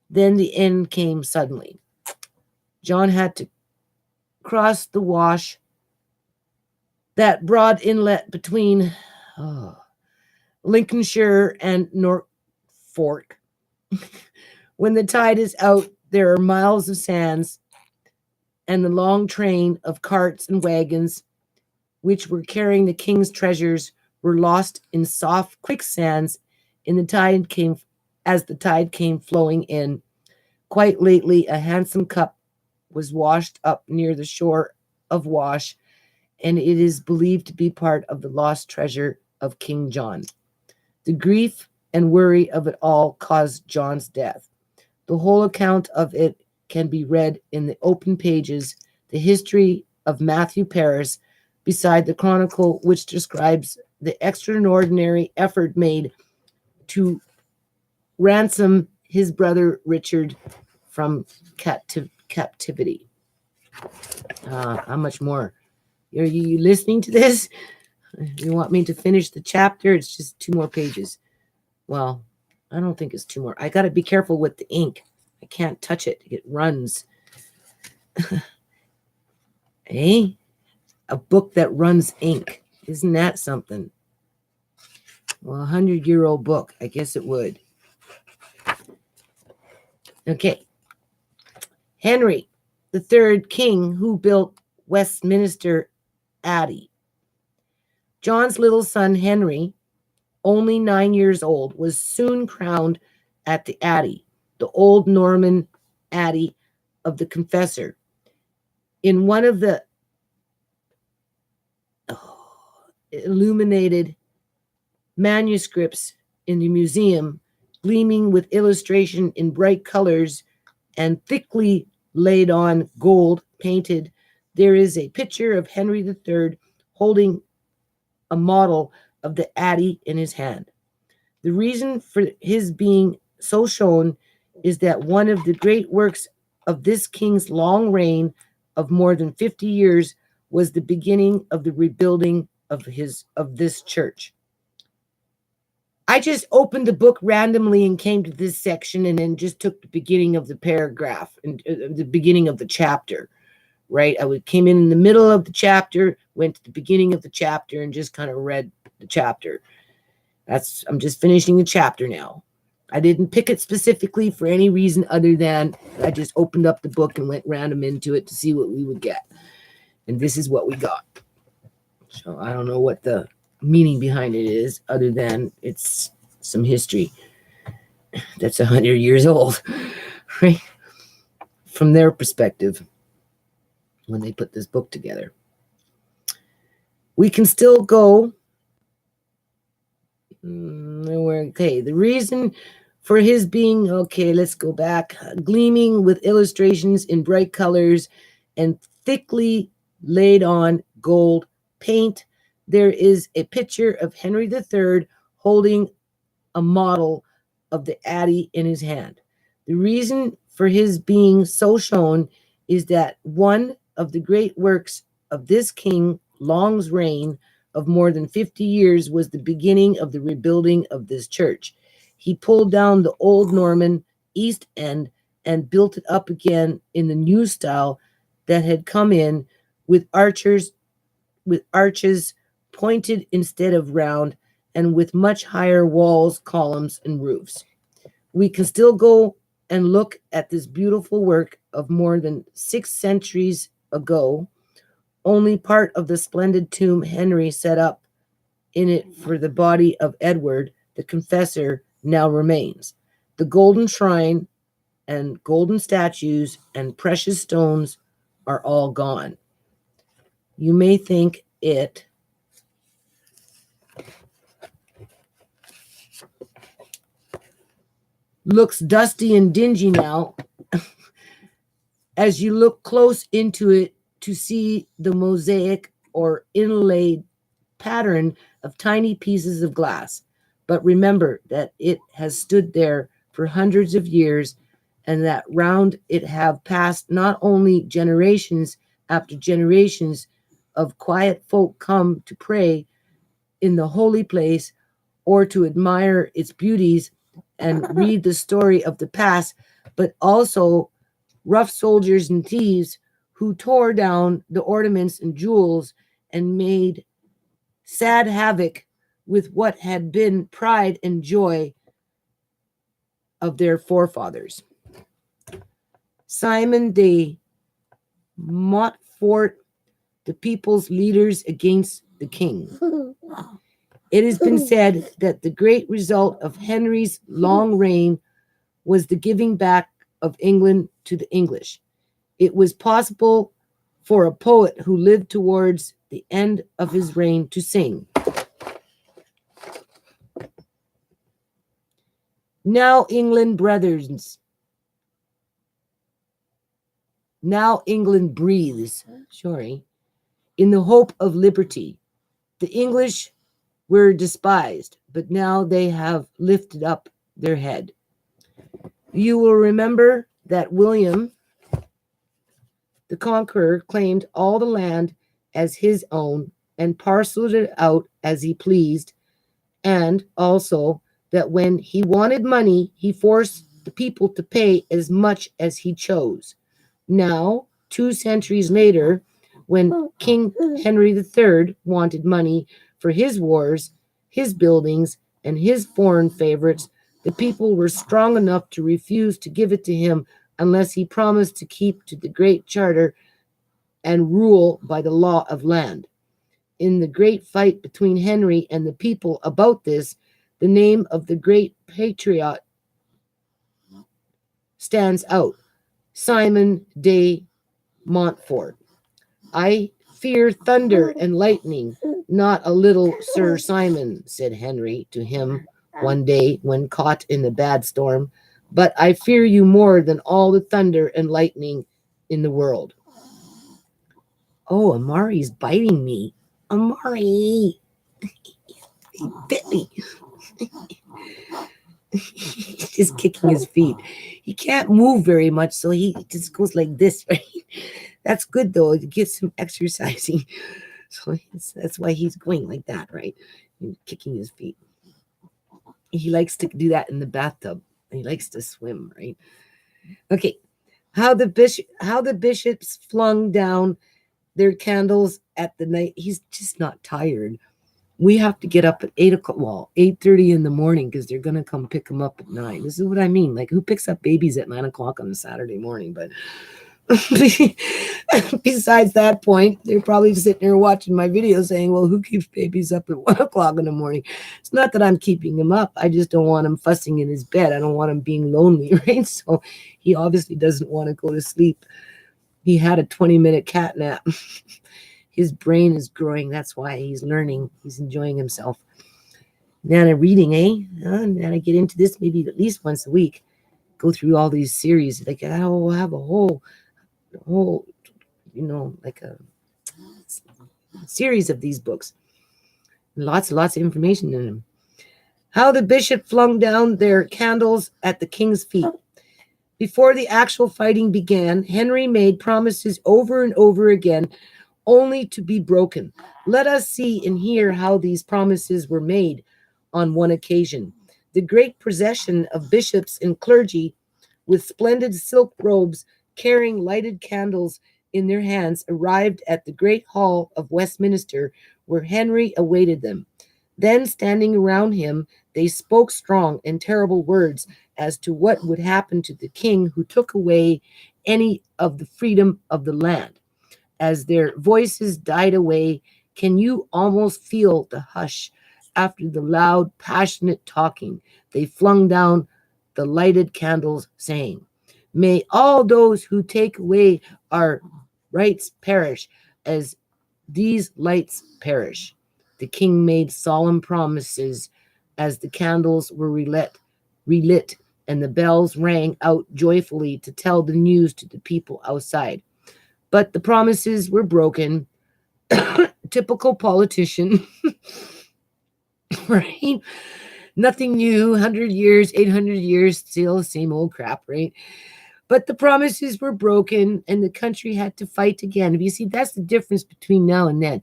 Then the end came suddenly. John had to cross the Wash, that broad inlet between Lincolnshire and Norfolk. When the tide is out, there are miles of sands, and the long train of carts and wagons which were carrying the king's treasures were lost in soft quicksands as the tide came flowing in. Quite lately, a handsome cup was washed up near the shore of Wash, and it is believed to be part of the lost treasure of King John. The grief and worry of it all caused John's death. The whole account of it can be read in the open pages, the history of Matthew Paris, beside the chronicle which describes the extraordinary effort made to ransom his brother Richard from captivity. How much more? Are you listening to this? You want me to finish the chapter? It's just 2 more pages. Well, I don't think it's 2 more. I got to be careful with the ink. I can't touch it. It runs. Eh? A book that runs ink. Isn't that something? Well, 100-year-old book. I guess it would. Okay. Henry III, king who built Westminster Abbey. John's little son Henry, only 9 years old, was soon crowned at the Abbey, the old Norman Abbey of the Confessor. In one of the illuminated manuscripts in the museum, gleaming with illustration in bright colors and thickly laid on gold painted, there is a picture of Henry III holding a model of the Abbey in his hand. The reason for his being so shown is that one of the great works of this king's long reign of more than 50 years was the beginning of the rebuilding of this church. I just opened the book randomly and came to this section and then just took the beginning of the paragraph and the beginning of the chapter, right? Came in the middle of the chapter, went to the beginning of the chapter, and just kind of read the chapter. I'm just finishing the chapter now. I didn't pick it specifically for any reason other than I just opened up the book and went random into it to see what we would get. And this is what we got. So I don't know what the meaning behind it is other than it's some history that's 100 years old, right? From their perspective when they put this book together. We can still go. Okay, the reason for his being, okay, let's go back. Gleaming with illustrations in bright colors and thickly laid on gold paint, there is a picture of Henry III holding a model of the Abbey in his hand. The reason for his being so shown is that one of the great works of this king long's reign of more than 50 years was the beginning of the rebuilding of this church. He pulled down the old Norman east end and built it up again in the new style that had come in with arches pointed instead of round and with much higher walls, columns, and roofs. We can still go and look at this beautiful work of more than 6 centuries ago. Only part of the splendid tomb Henry set up in it for the body of Edward, the Confessor, now remains. The golden shrine and golden statues and precious stones are all gone. You may think it looks dusty and dingy now as you look close into it to see the mosaic or inlaid pattern of tiny pieces of glass. But remember that it has stood there for hundreds of years, and that round it have passed not only generations after generations of quiet folk come to pray in the holy place or to admire its beauties and read the story of the past, but also rough soldiers and thieves who tore down the ornaments and jewels and made sad havoc with what had been pride and joy of their forefathers. Simon de Montfort, the people's leaders against the king. It has been said that the great result of Henry's long reign was the giving back of England to the English. It was possible for a poet who lived towards the end of his reign to sing, "Now England brothers, now England breathes, in the hope of liberty. The English were despised, but now they have lifted up their head." You will remember that William the Conqueror claimed all the land as his own and parceled it out as he pleased, and also that when he wanted money, he forced the people to pay as much as he chose. Now, 2 centuries later, when King Henry III wanted money for his wars, his buildings, and his foreign favorites, the people were strong enough to refuse to give it to him unless he promised to keep to the Great Charter and rule by the law of land. In the great fight between Henry and the people about this, the name of the great patriot stands out, Simon de Montfort. "I fear thunder and lightning, not a little, Sir Simon," said Henry to him one day when caught in a bad storm, "but I fear you more than all the thunder and lightning in the world." Oh, Amari's biting me. Amari! He bit me. He's just kicking his feet. He can't move very much, so he just goes like this, right? That's good, though. It gets him exercising. So that's why he's going like that, right? Kicking his feet. He likes to do that in the bathtub. He likes to swim, right? Okay. How the bishops flung down their candles at the night. He's just not tired. We have to get up at 8:30 in the morning because they're going to come pick him up at 9. This is what I mean. Like, who picks up babies at 9 o'clock on a Saturday morning? But besides that point, they're probably sitting there watching my video saying, well, who keeps babies up at 1 o'clock in the morning? It's not that I'm keeping him up. I just don't want him fussing in his bed. I don't want him being lonely, right? So he obviously doesn't want to go to sleep. He had a 20-minute cat nap. His brain is growing. That's why he's learning. He's enjoying himself. Now reading, Now I get into this maybe at least once a week. Go through all these series. Like I will have a whole, like a series of these books. Lots and lots of information in them. How the bishop flung down their candles at the king's feet. Before the actual fighting began, Henry made promises over and over again, only to be broken. Let us see and hear how these promises were made on one occasion. The great procession of bishops and clergy with splendid silk robes carrying lighted candles in their hands arrived at the great hall of Westminster where Henry awaited them. Then, standing around him, they spoke strong and terrible words as to what would happen to the king who took away any of the freedom of the land. As their voices died away, can you almost feel the hush after the loud, passionate talking? They flung down the lighted candles, saying, "May all those who take away our rights perish, as these lights perish. The king made solemn promises as the candles were relit, and the bells rang out joyfully to tell the news to the people outside. But the promises were broken. Typical politician, right? Nothing new, 100 years, 800 years, still the same old crap, right? But the promises were broken and the country had to fight again. You see, that's the difference between now and then.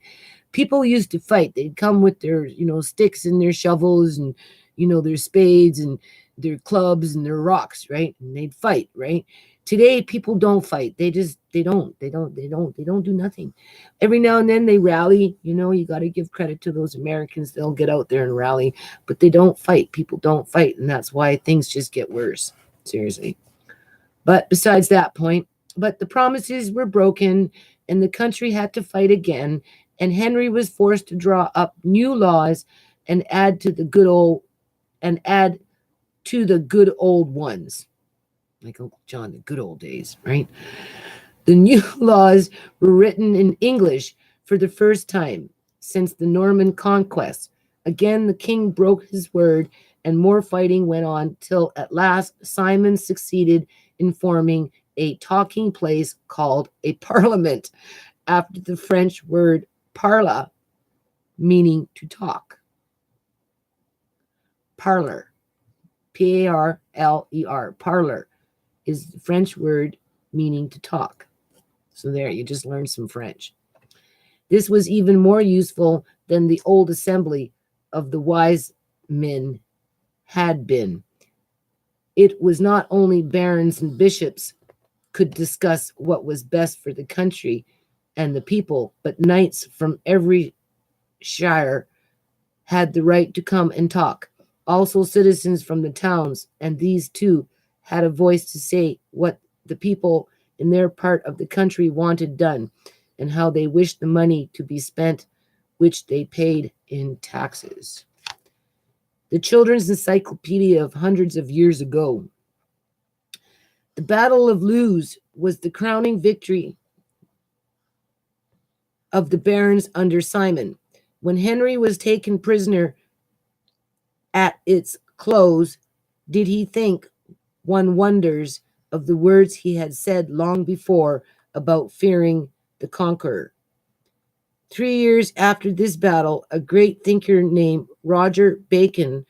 People used to fight. They'd come with their, sticks and their shovels and, their spades and their clubs and their rocks, right? And they'd fight, right? Today, people don't fight. They don't do nothing. Every now and then they rally. You got to give credit to those Americans. They'll get out there and rally, but they don't fight. People don't fight. And that's why things just get worse. Seriously. But besides that point, but the promises were broken and the country had to fight again. And Henry was forced to draw up new laws and add to the good old ones. Like Uncle John, the good old days, right? The new laws were written in English for the first time since the Norman conquest. Again, the king broke his word and more fighting went on till at last Simon succeeded in forming a talking place called a parliament after the French word parla, meaning to talk. Parlor, Parler, parlor is the French word meaning to talk. So there, you just learned some French. This was even more useful than the old assembly of the wise men had been. It was not only barons and bishops could discuss what was best for the country and the people, but knights from every shire had the right to come and talk. Also citizens from the towns, and these too had a voice to say what the people in their part of the country wanted done and how they wished the money to be spent which they paid in taxes. The Children's Encyclopedia of hundreds of years ago. The Battle of Lewes was the crowning victory of the barons under Simon. When Henry was taken prisoner at its close, did he think, one wonders, of the words he had said long before about fearing the conqueror. 3 years after this battle, a great thinker named Roger Bacon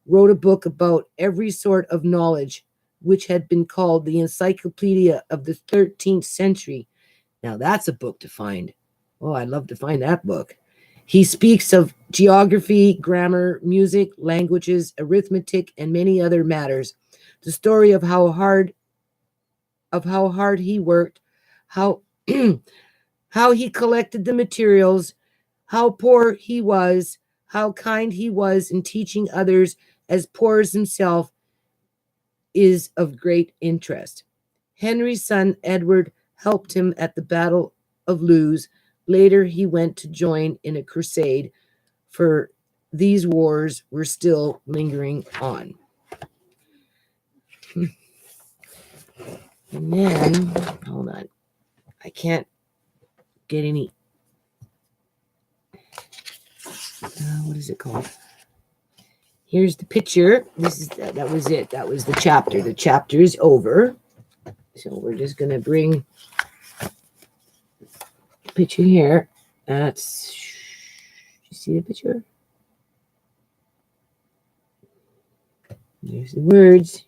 wrote a book about every sort of knowledge, which had been called the Encyclopedia of the 13th Century. Now that's a book to find. Oh, I'd love to find that book. He speaks of geography, grammar, music, languages, arithmetic, and many other matters. The story of how hard he worked, how how he collected the materials, how poor he was, how kind he was in teaching others as poor as himself, is of great interest. Henry's son Edward helped him at the Battle of Lewes. Later, he went to join in a crusade, for these wars were still lingering on. And then, hold on, I can't get any, what is it called? Here's the picture. That was it. That was the chapter. The chapter is over. So we're just going to bring the picture here. That's, you see the picture? There's the words.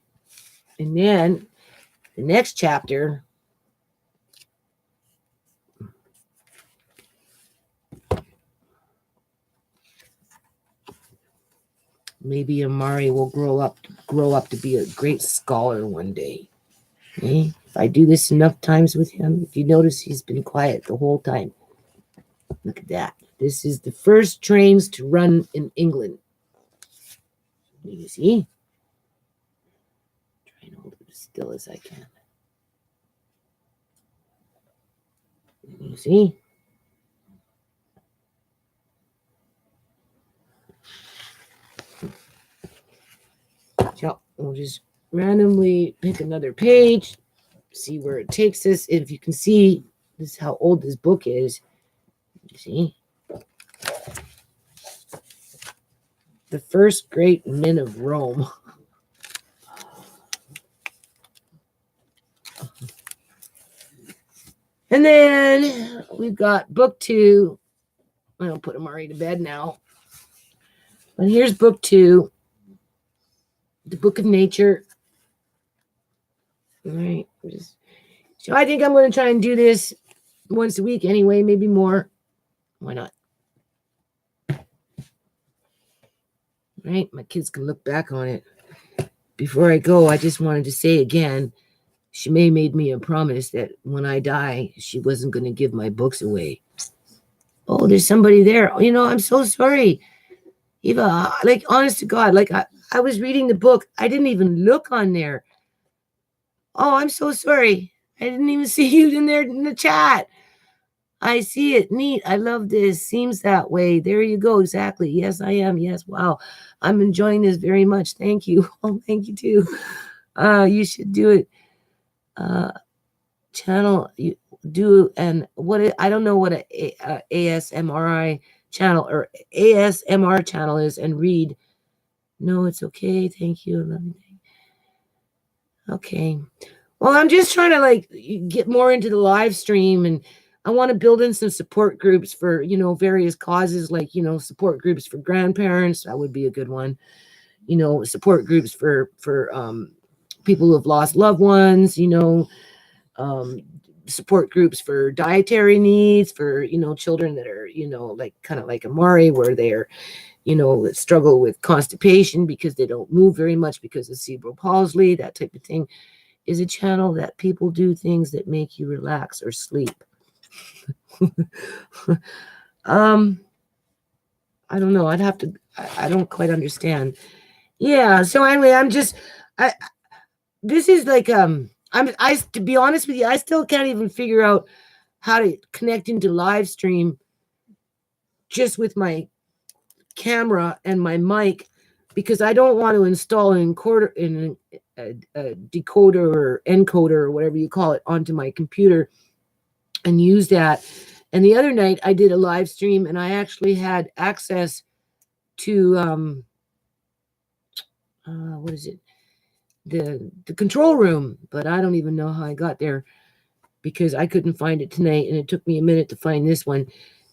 And then the next chapter maybe Amari will grow up to be a great scholar one day. Okay? If I do this enough times with him, if you notice, he's been quiet the whole time. Look at that. This is the first trains to run in England. You see? Try and hold it as still as I can. You see? So we'll just randomly pick another page, see where it takes us. If you can see, this is how old this book is. You see? The first great men of Rome. And then we've got book 2. I'll put Amari to bed now. But here's book 2, the Book of Nature. All right. So I think I'm going to try and do this once a week anyway, maybe more. Why not? Right? My kids can look back on it. Before I go, I just wanted to say again, Shimei made me a promise that when I die, she wasn't going to give my books away. Oh, there's somebody there. You know, I'm so sorry. Eva, like, honest to God, like I was reading the book. I didn't even look on there. Oh, I'm so sorry. I didn't even see you in there in the chat. I see it. Neat. I love this. Seems that way. There you go. Exactly. Yes, I am. Yes. Wow. I'm enjoying this very much. Thank you. Oh, thank you too. You should do it. Channel you do, and I don't know what a ASMRI channel or ASMR channel is, and read. No, it's okay. Thank you. Okay. Well, I'm just trying to like get more into the live stream, and I want to build in some support groups for, various causes, like, support groups for grandparents. That would be a good one. Support groups for people who have lost loved ones, support groups for dietary needs for, children that are, like kind of like Amari, where they're, struggle with constipation because they don't move very much because of cerebral palsy, that type of thing. Is a channel that people do things that make you relax or sleep. I don't know. I don't quite understand. Yeah. So anyway, this is like, to be honest with you, I still can't even figure out how to connect into live stream just with my camera and my mic, because I don't want to install a decoder or encoder or whatever you call it onto my computer and use that. And the other night I did a live stream and I actually had access to what is it? The control room, but I don't even know how I got there because I couldn't find it tonight, and it took me a minute to find this one.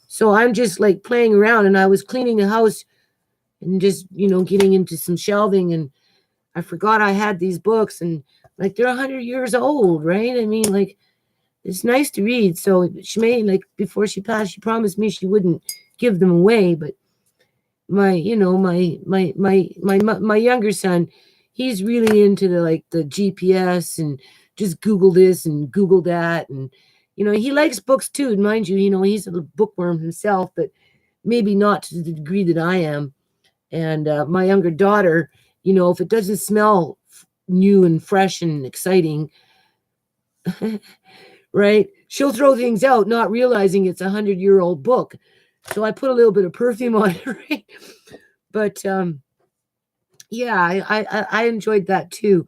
So I'm just like playing around, and I was cleaning the house and just, getting into some shelving, and I forgot I had these books, and like they're 100 years old, right? I mean, like, it's nice to read. So Shimei, like, before she passed, she promised me she wouldn't give them away, but my younger son, he's really into the GPS and just Google this and Google that, and he likes books too. Mind you, he's a bookworm himself, but maybe not to the degree that I am. And my younger daughter, if it doesn't smell new and fresh and exciting, right, she'll throw things out, not realizing it's a 100-year-old book. So I put a little bit of perfume on it, right? But yeah, I enjoyed that too.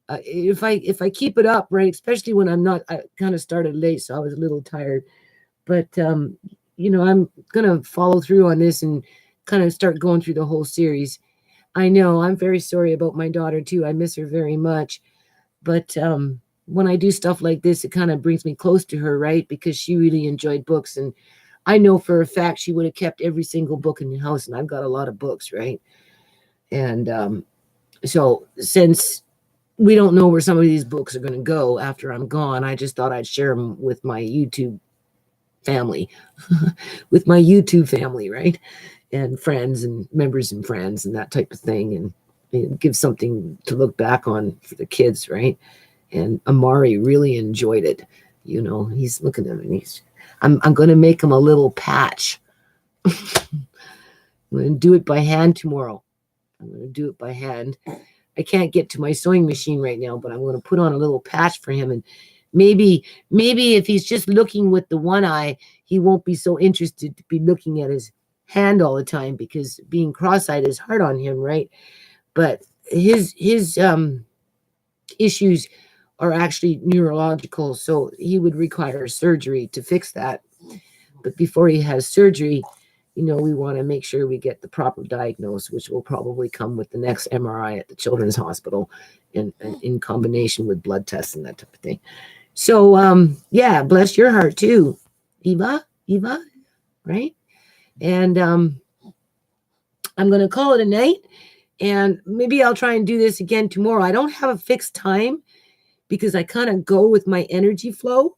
If I keep it up, right, especially when I kind of started late, so I was a little tired. But I'm gonna follow through on this and kind of start going through the whole series. I know I'm very sorry about my daughter too. I miss her very much. But when I do stuff like this, it kind of brings me close to her, right? Because she really enjoyed books, and I know for a fact she would have kept every single book in the house, and I've got a lot of books, right? And so since we don't know where some of these books are going to go after I'm gone, I just thought I'd share them with my YouTube family, right? And friends and members and friends and that type of thing, and give something to look back on for the kids, right? And Amari really enjoyed it. He's looking at it. I'm going to make him a little patch. I'm going to do it by hand tomorrow. I'm going to do it by hand. I can't get to my sewing machine right now, but I'm going to put on a little patch for him. And maybe if he's just looking with the one eye, he won't be so interested to be looking at his hand all the time, because being cross-eyed is hard on him, right? But his issues are actually neurological, so he would require surgery to fix that. But before he has surgery, we want to make sure we get the proper diagnosis, which will probably come with the next MRI at the Children's Hospital and in combination with blood tests and that type of thing. So, yeah, bless your heart too, Eva, right? And I'm going to call it a night, and maybe I'll try and do this again tomorrow. I don't have a fixed time because I kind of go with my energy flow.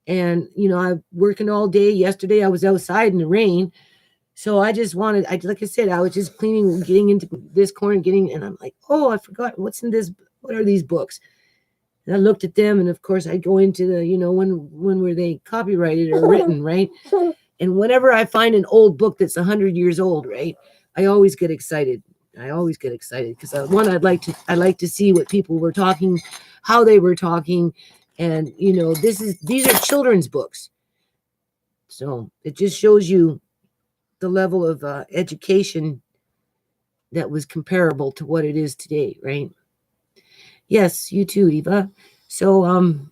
And, I'm working all day. Yesterday I was outside in the rain. So I just wanted, like I said, I was just cleaning, getting into this corner, and I'm like, oh, I forgot what's in this. What are these books? And I looked at them, and of course I go into the, when were they copyrighted or written, right? And whenever I find an old book that's 100 years old, right, I always get excited. Because I'd like to see what people were talking, how they were talking, and these are children's books, so it just shows you the level of education that was comparable to what it is today, right? Yes, you too, Eva. So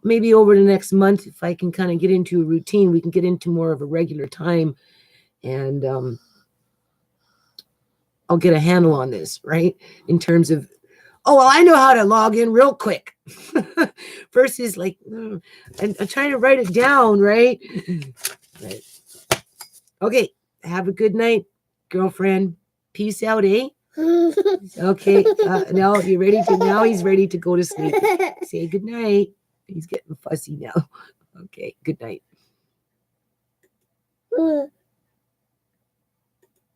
maybe over the next month, if I can kind of get into a routine, we can get into more of a regular time, and I'll get a handle on this, right? In terms of, oh, well, I know how to log in real quick versus like, I'm trying to write it down, right? Right. Okay. Have a good night, girlfriend. Peace out, eh? Okay. Now you're ready to, now he's ready to go to sleep. Say good night. He's getting fussy now. Okay. Good night.